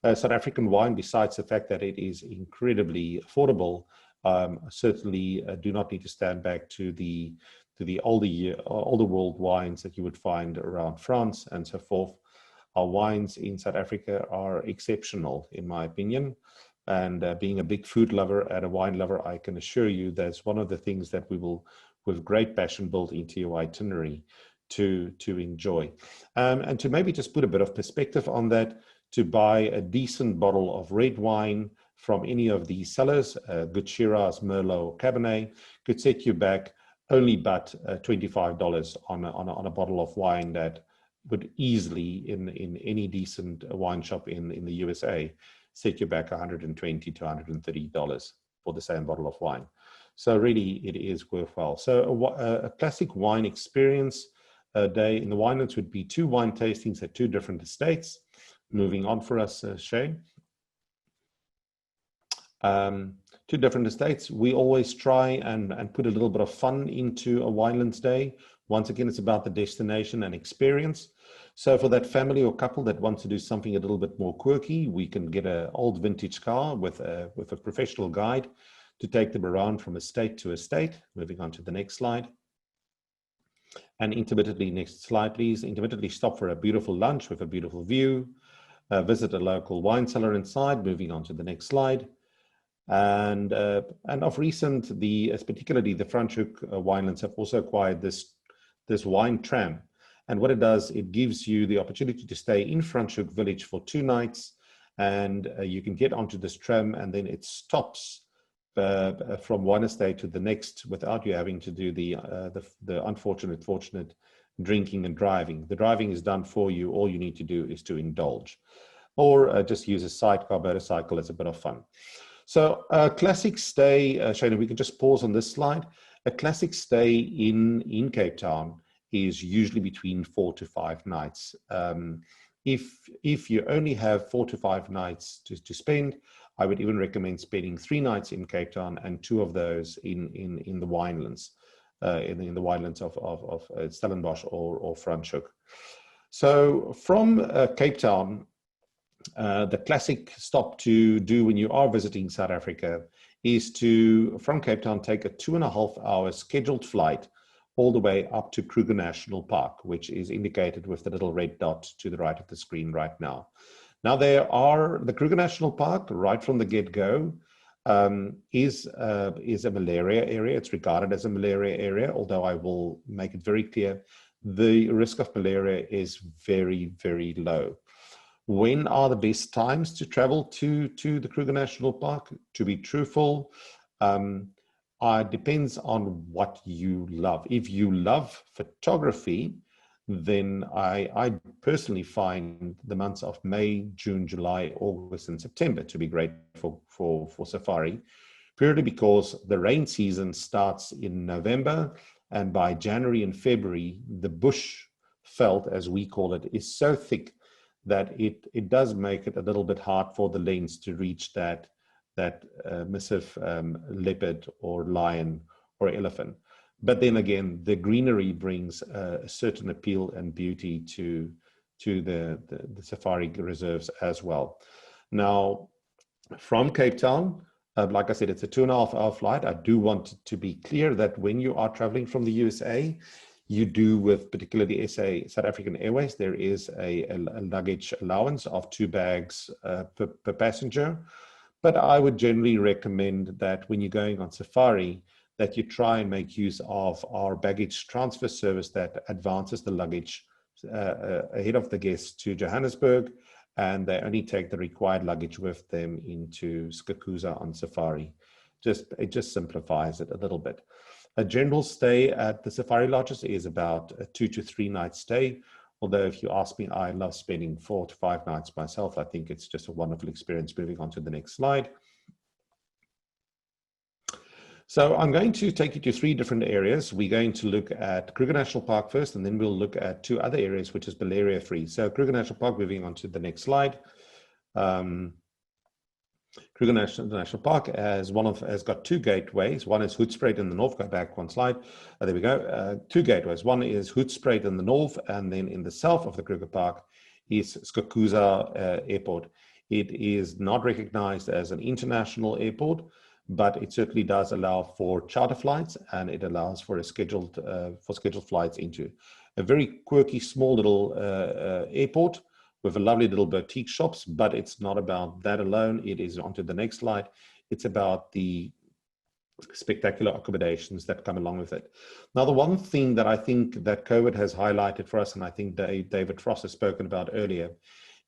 South African wine, besides the fact that it is incredibly affordable, certainly do not need to stand back to the older world wines that you would find around France and so forth. Our wines in South Africa are exceptional, in my opinion. And being a big food lover and a wine lover, I can assure you that's one of the things that we will, with great passion, build into your itinerary to enjoy. And to maybe just put a bit of perspective on that, to buy a decent bottle of red wine from any of these sellers, good Shiraz, Merlot, or Cabernet, could set you back only but $25 on a bottle of wine that would easily, in any decent wine shop in the USA, set you back $120 to $130 for the same bottle of wine. So really, it is worthwhile. So a classic wine experience day in the winelands would be 2 wine tastings at 2 different estates. Moving on for us, Shane. 2 different estates. We always try and put a little bit of fun into a winelands day. Once again, it's about the destination and experience. So for that family or couple that wants to do something a little bit more quirky, we can get an old vintage car with a professional guide to take them around from estate to estate. Moving on to the next slide. and intermittently, next slide please, intermittently stop for a beautiful lunch with a beautiful view, visit a local wine cellar inside, moving on to the next slide. And of recent, particularly the Franschhoek winelands have also acquired this wine tram. And what it does, it gives you the opportunity to stay in Franschhoek village for 2 nights, and you can get onto this tram, and then it stops from one estate to the next without you having to do the fortunate drinking and driving. The driving is done for you. All you need to do is to indulge, or just use a sidecar motorcycle as a bit of fun. So a classic stay, Shana, we can just pause on this slide. A classic stay in Cape Town is usually between 4 to 5 nights. If you only have 4 to 5 nights to spend, I would even recommend spending 3 nights in Cape Town and 2 of those in the winelands, in the winelands of Stellenbosch or Franschhoek. So from Cape Town, the classic stop to do when you are visiting South Africa is to, from Cape Town, take a 2.5-hour scheduled flight all the way up to Kruger National Park, which is indicated with the little red dot to the right of the screen right now. Now, the Kruger National Park, right from the get-go, is a malaria area. It's regarded as a malaria area, although I will make it very clear, the risk of malaria is very, very low. When are the best times to travel to the Kruger National Park? To be truthful, depends on what you love. If you love photography, then I personally find the months of May, June, July, August, and September to be great for safari, purely because the rain season starts in November, and by January and February, the bush veld, as we call it, is so thick that it does make it a little bit hard for the lens to reach that massive leopard or lion or elephant. But then again, the greenery brings a certain appeal and beauty to the safari reserves as well. Now, from Cape Town, like I said, it's a 2.5-hour flight. I do want to be clear that when you are traveling from the USA, you do with particularly South African Airways, there is a luggage allowance of 2 bags per passenger. But I would generally recommend that when you're going on safari, that you try and make use of our baggage transfer service that advances the luggage ahead of the guests to Johannesburg, and they only take the required luggage with them into Skukuza on safari. It just simplifies it a little bit. A general stay at the safari lodges is about a 2 to 3 night stay. Although if you ask me, I love spending 4 to 5 nights myself. I think it's just a wonderful experience. Moving on to the next slide. So I'm going to take you to 3 different areas. We're going to look at Kruger National Park first, and then we'll look at 2 other areas, which is malaria free. So Kruger National Park, moving on to the next slide. Kruger National Park has got 2 gateways. One is Hoedspruit in the north. Go back 1 slide. There we go. 2 gateways. One is Hoedspruit in the north, and then in the south of the Kruger Park is Skukuza Airport. It is not recognized as an international airport, but it certainly does allow for charter flights, and it allows for scheduled flights into a very quirky, small little airport with a lovely little boutique shops. But it's not about that alone. It is onto the next slide. It's about the spectacular accommodations that come along with it. Now, the one thing that I think that COVID has highlighted for us, and I think David Frost has spoken about earlier,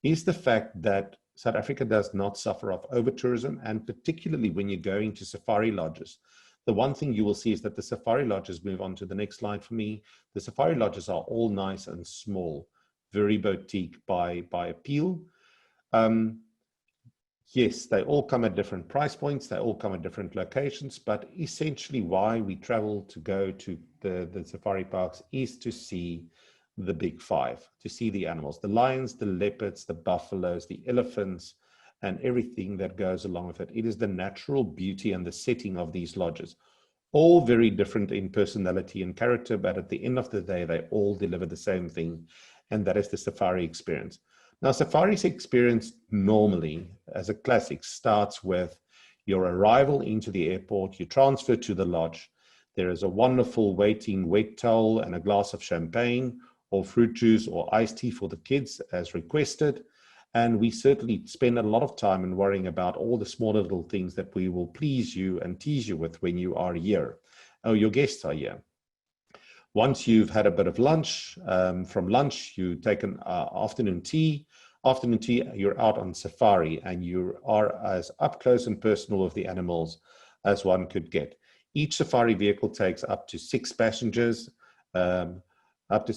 is the fact that South Africa does not suffer of over-tourism, and particularly when you're going to safari lodges. The one thing you will see is that the safari lodges, move on to the next slide for me, the safari lodges are all nice and small, very boutique by appeal. Yes, they all come at different price points, they all come at different locations, but essentially why we travel to go to the safari parks is to see the big 5, to see the animals, the lions, the leopards, the buffaloes, the elephants, and everything that goes along with it. It is the natural beauty and the setting of these lodges, all very different in personality and character, but at the end of the day, they all deliver the same thing, and that is the safari experience. Now, safari's experience normally, as a classic, starts with your arrival into the airport, you transfer to the lodge. There is a wonderful waiting wet towel and a glass of champagne or fruit juice or iced tea for the kids as requested. And we certainly spend a lot of time in worrying about all the smaller little things that we will please you and tease you with when you are here. Oh, your guests are here. Once you've had a bit of lunch, from lunch, you take an afternoon tea. Afternoon tea, you're out on safari and you are as up close and personal with the animals as one could get. Each safari vehicle takes up to 6 passengers. Some of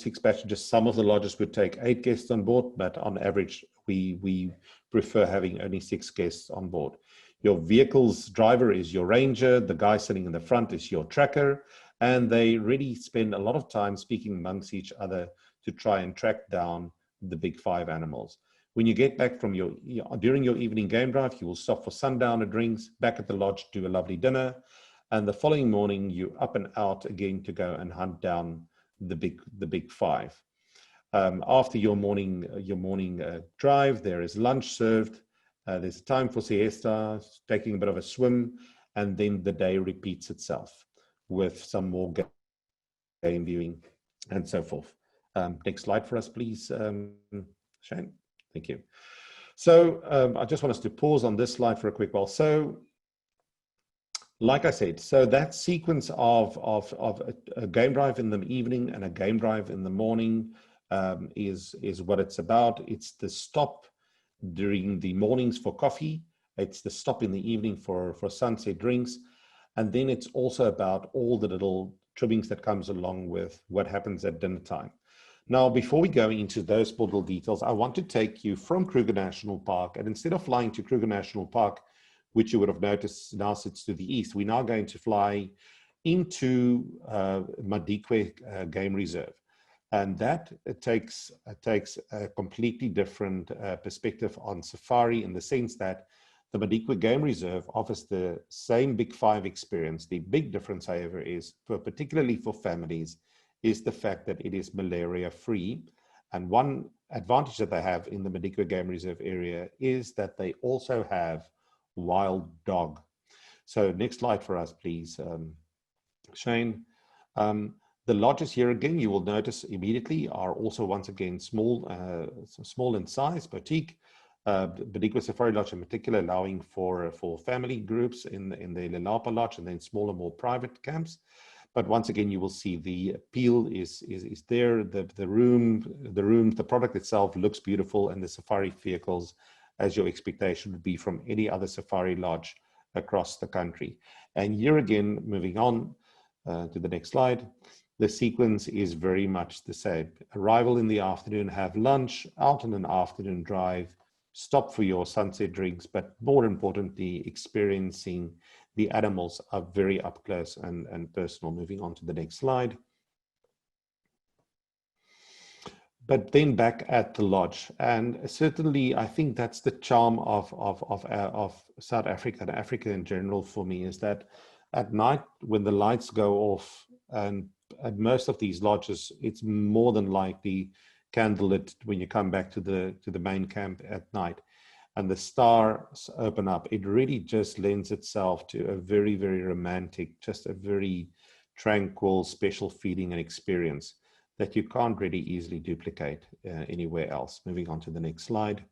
the lodges would take 8 guests on board, but on average, we prefer having only 6 guests on board. Your vehicle's driver is your ranger. The guy sitting in the front is your tracker. And they really spend a lot of time speaking amongst each other to try and track down the big 5 animals. When you get back from during your evening game drive, you will stop for sundowner drinks, back at the lodge, do a lovely dinner. And the following morning, you're up and out again to go and hunt down the big 5. After your morning drive, there is lunch served. There's time for siesta, taking a bit of a swim, and then the day repeats itself with some more game viewing and so forth. Next slide for us, please, Shane. Thank you. So I just want us to pause on this slide for a quick while. So, like I said, so that sequence of a game drive in the evening and a game drive in the morning is what it's about. It's the stop during the mornings for coffee. It's the stop in the evening for sunset drinks. And then it's also about all the little trimmings that comes along with what happens at dinner time. Now, before we go into those little details, I want to take you from Kruger National Park. And instead of flying to Kruger National Park, which you would have noticed now sits to the east, we're now going to fly into Madikwe Game Reserve. And that takes a completely different perspective on safari, in the sense that the Madikwe Game Reserve offers the same Big 5 experience. The big difference, however, is particularly for families, is the fact that it is malaria-free. And one advantage that they have in the Madikwe Game Reserve area is that they also have wild dog. So next slide for us, please, Shane. The lodges here again, you will notice immediately, are also once again small in size, boutique. Madikwe Safari Lodge in particular allowing for family groups in the Lelapa Lodge, and then smaller, more private camps. But once again, you will see the appeal is there. The product itself looks beautiful, and the safari vehicles, as your expectation would be from any other safari lodge across the country. And here again, moving on to the next slide, the sequence is very much the same. Arrival in the afternoon, have lunch, out on an afternoon drive, stop for your sunset drinks, but more importantly, experiencing the animals are very up close and personal. Moving on to the next slide. But then back at the lodge, and certainly I think that's the charm of South Africa and Africa in general for me, is that at night when the lights go off, and at most of these lodges, it's more than likely candlelit when you come back to the main camp at night, and the stars open up. It really just lends itself to a very, very romantic, just a very tranquil, special feeling and experience that you can't really easily duplicate anywhere else. Moving on to the next slide.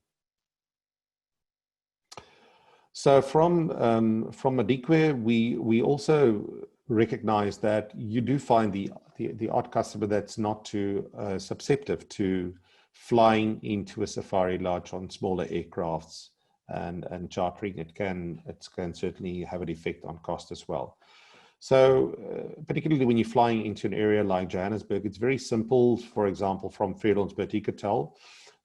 So from Madikwe, we also recognize that you do find the odd customer that's not too susceptible to flying into a safari lodge on smaller aircrafts and chartering. It can certainly have an effect on cost as well. So particularly when you're flying into an area like Johannesburg, it's very simple, for example, from Fairlands Boutique Hotel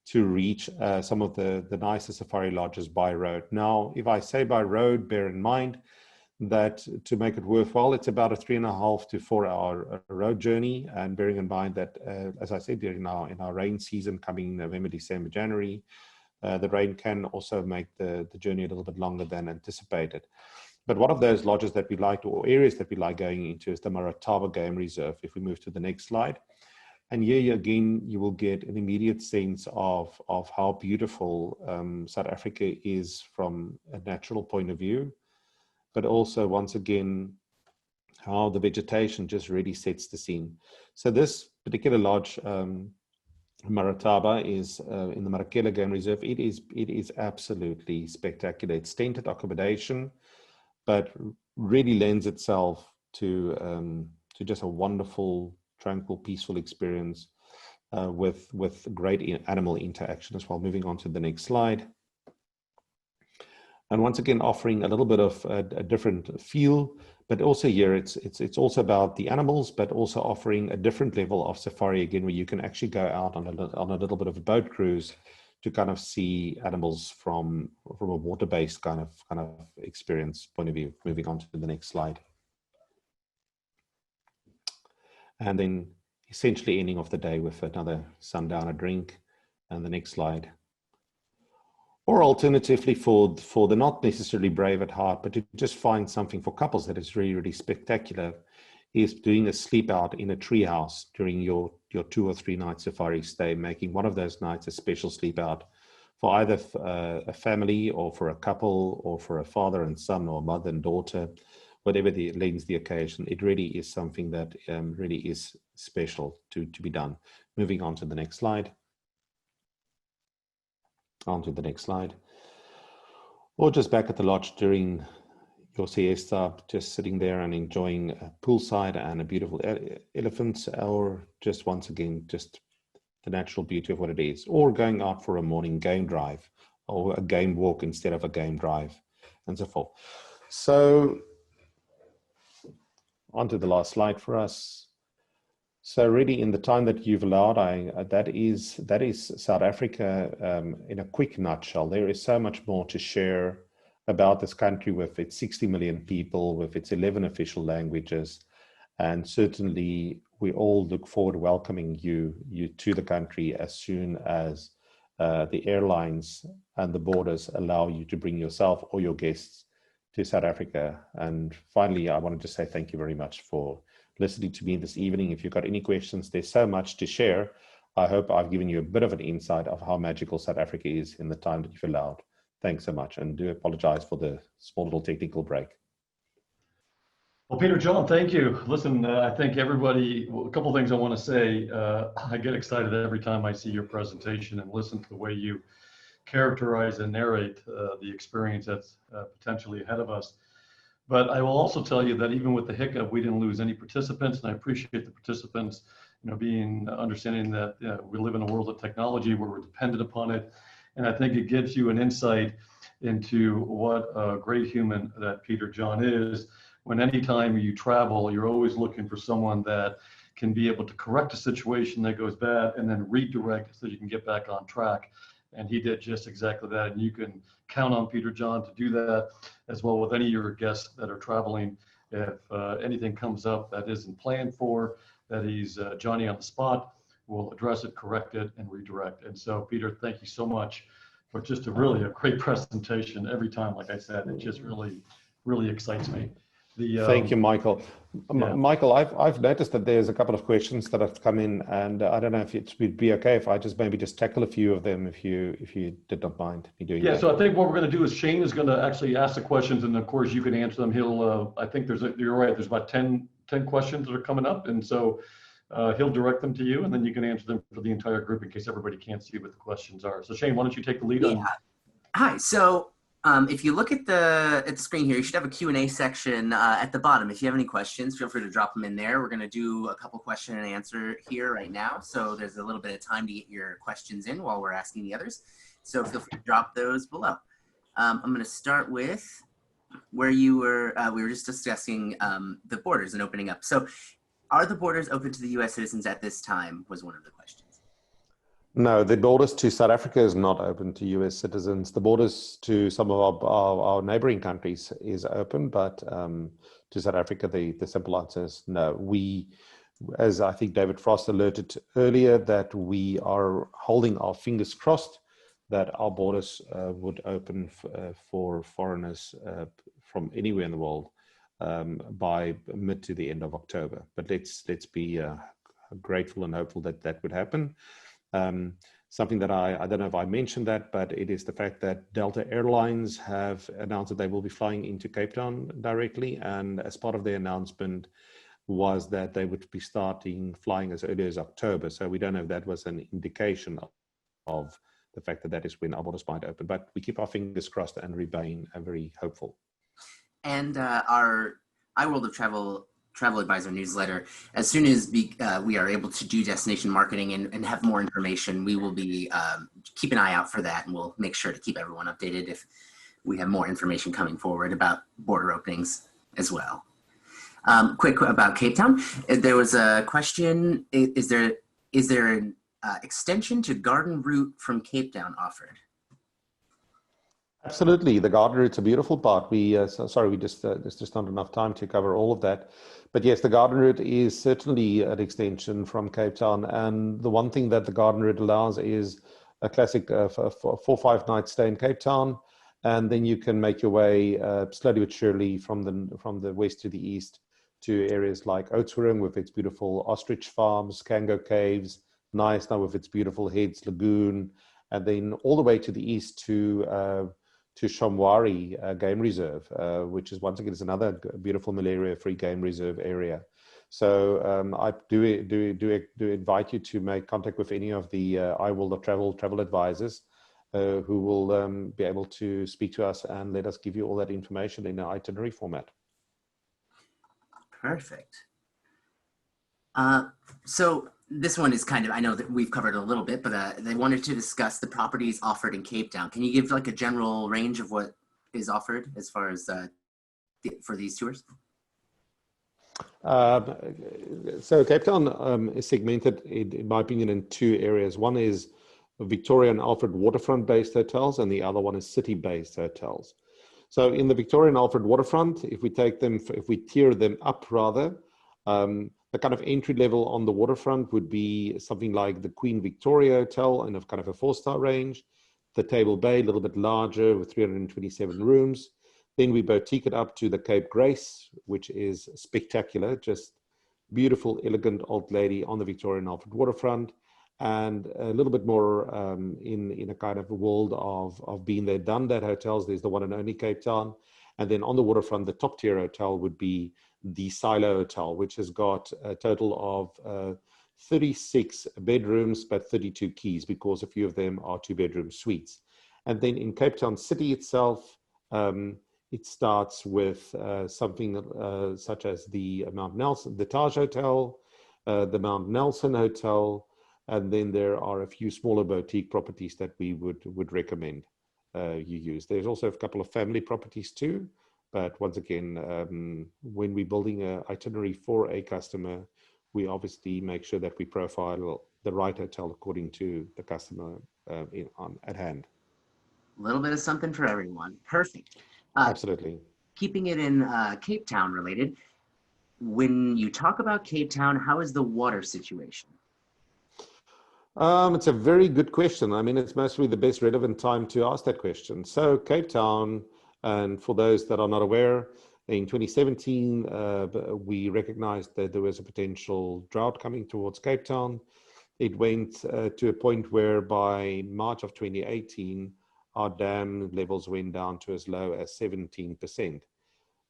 to reach some of the nicer safari lodges by road. Now, if I say by road, bear in mind that to make it worthwhile, it's about a 3.5 to 4 hour road journey. And bearing in mind that, as I said, in our rain season coming November, December, January, the rain can also make the journey a little bit longer than anticipated. But one of those lodges that we like, or areas that we like going into, is the Marataba Game Reserve. If we move to the next slide. And here again, you will get an immediate sense of how beautiful South Africa is from a natural point of view, but also once again, how the vegetation just really sets the scene. So this particular lodge, Marataba, is in the Marakele Game Reserve. It is absolutely spectacular. It's tented accommodation, but really lends itself to just a wonderful, tranquil, peaceful experience with great animal interaction as well. Moving on to the next slide. And once again, offering a little bit of a different feel, but also here it's also about the animals, but also offering a different level of safari again, where you can actually go out on a little bit of a boat cruise to kind of see animals from a water-based kind of experience point of view. Moving on to the next slide. And then essentially ending off the day with another sundowner drink. And the next slide. Or alternatively, for the not necessarily brave at heart, but to just find something for couples that is really, really spectacular, is doing a sleep out in a treehouse during your 2 or 3 night safari stay, making one of those nights a special sleep out for either a family or for a couple or for a father and son or mother and daughter, whatever lends the occasion. It really is something that really is special to be done. Moving on to the next slide. On to the next slide. Or just back at the lodge during your siesta, just sitting there and enjoying a poolside and a beautiful elephant, or just once again, just the natural beauty of what it is, or going out for a morning game drive or a game walk instead of a game drive, and so forth. So on to the last slide for us. So really, in the time that you've allowed, that is South Africa in a quick nutshell. There is so much more to share about this country with its 60 million people, with its 11 official languages, and certainly we all look forward to welcoming you to the country as soon as the airlines and the borders allow you to bring yourself or your guests to South Africa. And finally, I wanted to say thank you very much for listening to me this evening. If you've got any questions, there's so much to share. I hope I've given you a bit of an insight of how magical South Africa is in the time that you've allowed. Thanks so much, and do apologize for the small little technical break. Well, Peter John, thank you. Listen, I think everybody, a couple of things I want to say. I get excited every time I see your presentation and listen to the way you characterize and narrate the experience that's potentially ahead of us. But I will also tell you that even with the hiccup, we didn't lose any participants, and I appreciate the participants, being understanding that we live in a world of technology where we're dependent upon it, and I think it gives you an insight into what a great human that Peter John is. When anytime you travel, you're always looking for someone that can be able to correct a situation that goes bad and then redirect so you can get back on track. And he did just exactly that. And you can count on Peter John to do that as well with any of your guests that are traveling. If anything comes up that isn't planned for, that he's Johnny on the spot, we'll address it, correct it, and redirect. And so, Peter, thank you so much for just a great presentation every time. Like I said, it just really, really excites me. Thank you, Michael. Yeah. Michael, I've noticed that there's a couple of questions that have come in, and I don't know if it would be okay if I maybe tackle a few of them if you did not mind me doing that. Yeah, so I think what we're going to do is Shane is going to actually ask the questions, and of course you can answer them. He'll, I think you're right, there's about 10 questions that are coming up, and so he'll direct them to you, and then you can answer them for the entire group in case everybody can't see what the questions are. So Shane, why don't you take the lead on? Hi, so if you look at the screen here, you should have a Q&A section at the bottom. If you have any questions, feel free to drop them in there. We're going to do a couple question and answer here right now. So there's a little bit of time to get your questions in while we're asking the others. So feel free to drop those below. I'm going to start with where you were, we were just discussing the borders and opening up. So are the borders open to the US citizens at this time was one of the questions. No, the borders to South Africa is not open to US citizens. The borders to some of our neighboring countries is open, but to South Africa, the simple answer is no. We, as I think David Frost alerted earlier, that we are holding our fingers crossed that our borders would open for foreigners from anywhere in the world by mid to the end of October. But let's be grateful and hopeful that that would happen. something that I don't know if I mentioned that, but it is the fact that Delta Airlines have announced that they will be flying into Cape Town directly. And as part of their announcement was that they would be starting flying as early as October. So we don't know if that was an indication of the fact that that is when our borders might open. But we keep our fingers crossed and remain very hopeful. And our IWorld of Travel Advisor newsletter, as soon as we are able to do destination marketing and have more information, we will be keep an eye out for that, and we'll make sure to keep everyone updated if we have more information coming forward about border openings as well. Quick about Cape Town. There was a question, is there an extension to garden route from Cape Town offered? Absolutely, the garden route's a beautiful part. Sorry, we just there's just not enough time to cover all of that. But yes, the garden route is certainly an extension from Cape Town. And the one thing that the garden route allows is a classic 4 or 5 night stay in Cape Town. And then you can make your way slowly but surely from the west to the east to areas like Oudtshoorn with its beautiful ostrich farms, Kango Caves, Nice now with its beautiful Heads Lagoon, and then all the way to the east to Shamwari Game Reserve, which is once again is another beautiful malaria-free game reserve area. So I do invite you to make contact with any of the IWorld of travel advisors who will be able to speak to us and let us give you all that information in an itinerary format. Perfect. So this one is kind of, I know that we've covered a little bit, but they wanted to discuss the properties offered in Cape Town. Can you give like a general range of what is offered as far as for these tours? So Cape Town is segmented, in my opinion, in 2 areas. One is Victoria and Alfred waterfront-based hotels, and the other one is city-based hotels. So in the Victoria and Alfred waterfront, if we tier them up rather, the kind of entry level on the waterfront would be something like the Queen Victoria Hotel in a kind of a 4-star range. The Table Bay, a little bit larger with 327 rooms. Then we boutique it up to the Cape Grace, which is spectacular, just beautiful, elegant old lady on the Victoria and Alfred waterfront. And a little bit more in a kind of a world of being there, done that hotels. There's the one and only Cape Town. And then on the waterfront, the top tier hotel would be the Silo Hotel, which has got a total of 36 bedrooms, but 32 keys, because a few of them are 2-bedroom suites. And then in Cape Town City itself, it starts with something such as the Mount Nelson, the Taj Hotel, the Mount Nelson Hotel, and then there are a few smaller boutique properties that we would recommend you use. There's also a couple of family properties too. But once again, when we're building an itinerary for a customer, we obviously make sure that we profile the right hotel according to the customer at hand. A little bit of something for everyone. Perfect. Absolutely. Keeping it in Cape Town related, when you talk about Cape Town, how is the water situation? It's a very good question. I mean, it's mostly the best relevant time to ask that question. So Cape Town, and for those that are not aware, in 2017, we recognized that there was a potential drought coming towards Cape Town. It went to a point where by March of 2018, our dam levels went down to as low as 17%.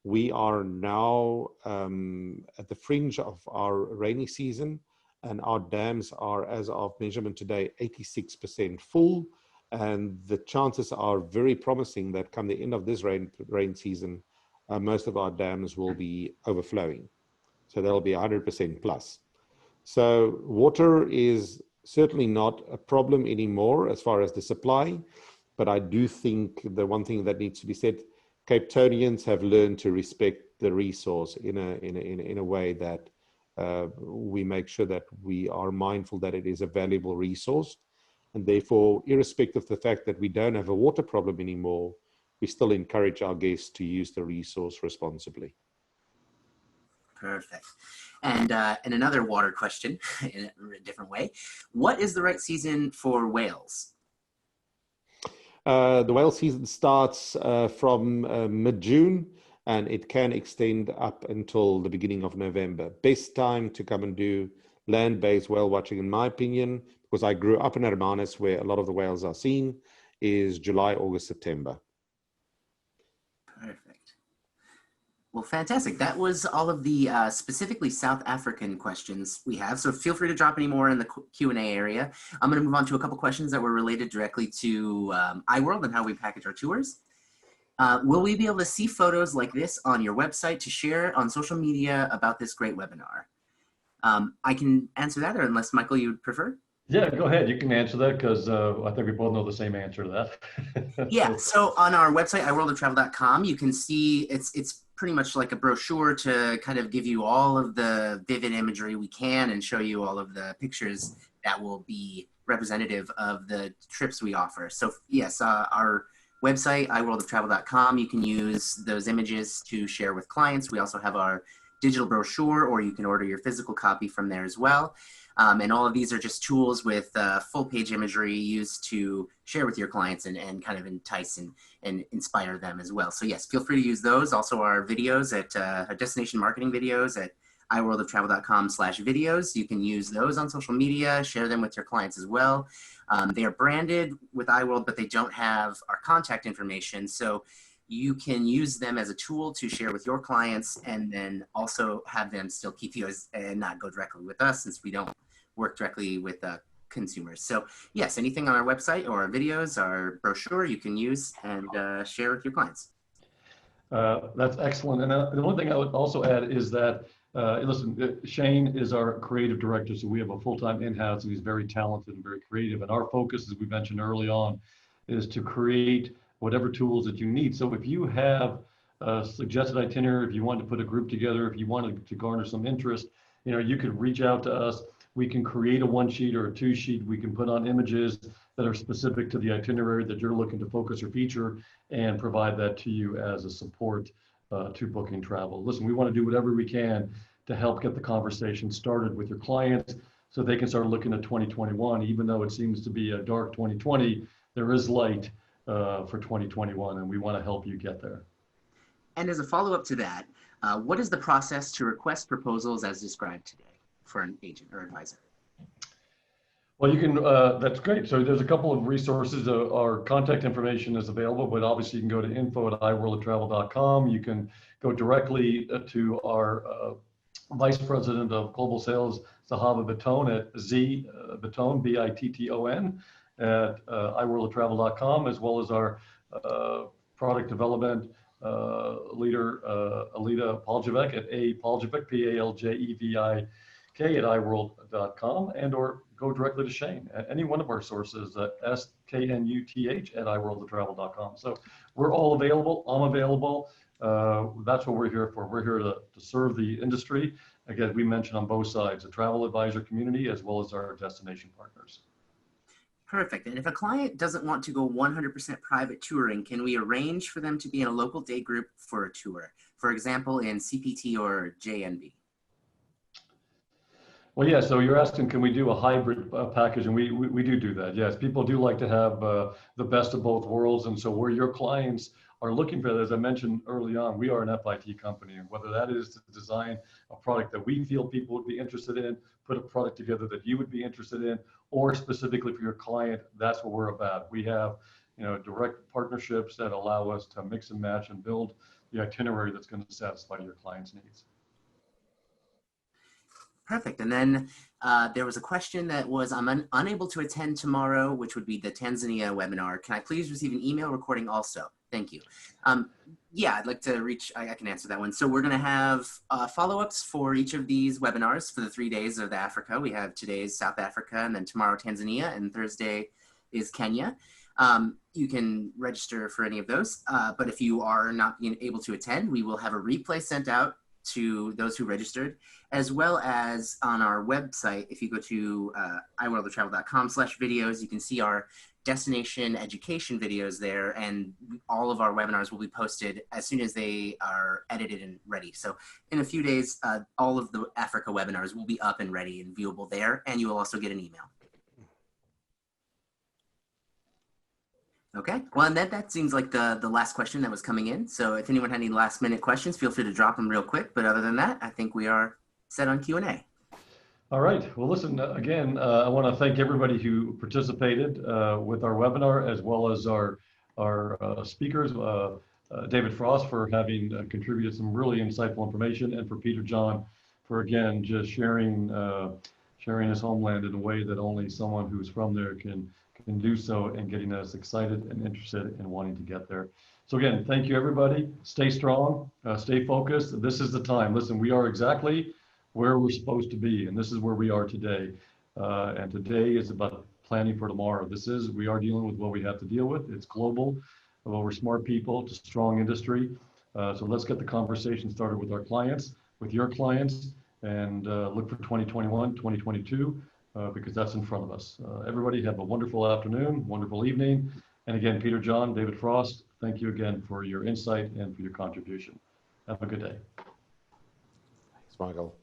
We are now at the fringe of our rainy season, and our dams are, as of measurement today, 86% full. And the chances are very promising that come the end of this rain season, most of our dams will be overflowing. So that'll be 100% plus. So water is certainly not a problem anymore as far as the supply, but I do think the one thing that needs to be said, Cape Townians have learned to respect the resource in a way that we make sure that we are mindful that it is a valuable resource. And therefore, irrespective of the fact that we don't have a water problem anymore, we still encourage our guests to use the resource responsibly. Perfect. And another water question in a different way. What is the right season for whales? The whale season starts from mid-June, and it can extend up until the beginning of November. Best time to come and do land-based whale watching, in my opinion, because I grew up in Hermanus, where a lot of the whales are seen, is July, August, September. Perfect. Well, fantastic. That was all of the specifically South African questions we have. So feel free to drop any more in the Q&A area. I'm going to move on to a couple questions that were related directly to IWorld and how we package our tours. Will we be able to see photos like this on your website to share on social media about this great webinar? I can answer that, or unless Michael, you would prefer? Yeah, go ahead. You can answer that because I think we both know the same answer to that. Yeah, so on our website, iworldoftravel.com, you can see it's pretty much like a brochure to kind of give you all of the vivid imagery we can and show you all of the pictures that will be representative of the trips we offer. So yes, our website, iworldoftravel.com, you can use those images to share with clients. We also have our digital brochure, or you can order your physical copy from there as well. And all of these are just tools with full page imagery used to share with your clients and kind of entice and inspire them as well. So yes, feel free to use those. Also our videos at our destination marketing videos at iworldoftravel.com/videos. You can use those on social media, share them with your clients as well. They are branded with iWorld, but they don't have our contact information. So you can use them as a tool to share with your clients and then also have them still keep you and not go directly with us, since we don't work directly with consumers. So yes, anything on our website or our videos, our brochure, you can use and share with your clients. That's excellent. And the only thing I would also add is that, listen, Shane is our creative director, so we have a full-time in-house, and he's very talented and very creative. And our focus, as we mentioned early on, is to create whatever tools that you need. So if you have a suggested itinerary, if you want to put a group together, if you wanted to garner some interest, you could reach out to us. We can create a 1-sheet or a 2-sheet. We can put on images that are specific to the itinerary that you're looking to focus or feature, and provide that to you as a support to booking travel. Listen, we want to do whatever we can to help get the conversation started with your clients so they can start looking at 2021. Even though it seems to be a dark 2020, there is light for 2021, and we want to help you get there. And as a follow-up to that, what is the process to request proposals as described today for an agent or advisor? Well, you can, that's great. So there's a couple of resources. Our contact information is available, but obviously you can go to info@iworldoftravel.com. You can go directly to our Vice President of Global Sales, Zahava Bitton, at Bitton, B-I-T-T-O-N, at iworldoftravel.com, as well as our product development leader, Alita Poljevik, at Poljevik, P-A-L-J-E-V-I-K, at iworld.com, and or go directly to Shane at any one of our sources at SKNUTH at iworldoftravel.com. So we're all available. I'm available. That's what we're here for. We're here to serve the industry. Again, we mentioned on both sides, the travel advisor community as well as our destination partners. Perfect. And if a client doesn't want to go 100% private touring, can we arrange for them to be in a local day group for a tour? For example, in CPT or JNB? Well, yeah, so you're asking, can we do a hybrid package? And we do that. Yes, people do like to have the best of both worlds. And so where your clients are looking for that, as I mentioned early on, we are an FIT company. And whether that is to design a product that we feel people would be interested in, put a product together that you would be interested in, or specifically for your client, that's what we're about. We have, direct partnerships that allow us to mix and match and build the itinerary that's going to satisfy your client's needs. Perfect. And then there was a question that was, I'm unable to attend tomorrow, which would be the Tanzania webinar. Can I please receive an email recording also? Thank you. Yeah, I'd like to I can answer that one. So we're going to have follow-ups for each of these webinars for the 3 days of Africa. We have today's South Africa, and then tomorrow Tanzania, and Thursday is Kenya. You can register for any of those. But if you are not being able to attend, we will have a replay sent out to those who registered, as well as on our website. If you go to iworldoftravel.com/videos, you can see our destination education videos there, and all of our webinars will be posted as soon as they are edited and ready. So in a few days, all of the Africa webinars will be up and ready and viewable there, and you will also get an email. Okay, well, and that seems like the last question that was coming in. So if anyone had any last minute questions, feel free to drop them real quick. But other than that, I think we are set on Q&A. All right. Well, listen, again, I want to thank everybody who participated with our webinar, as well as our speakers, David Frost for having contributed some really insightful information, and for Peter John for, again, just sharing his homeland in a way that only someone who's from there can do so, and getting us excited and interested in wanting to get there. So again, thank you, everybody. Stay strong, stay focused. This is the time. Listen, we are exactly where we're supposed to be, and this is where we are today. And today is about planning for tomorrow. We are dealing with what we have to deal with. It's global. Well, we're smart people. It's a strong industry. So let's get the conversation started with our clients, with your clients, and look for 2021, 2022, because that's in front of us. Everybody have a wonderful afternoon, wonderful evening. And again, Peter John, David Frost, thank you again for your insight and for your contribution. Have a good day. Thanks, Michael.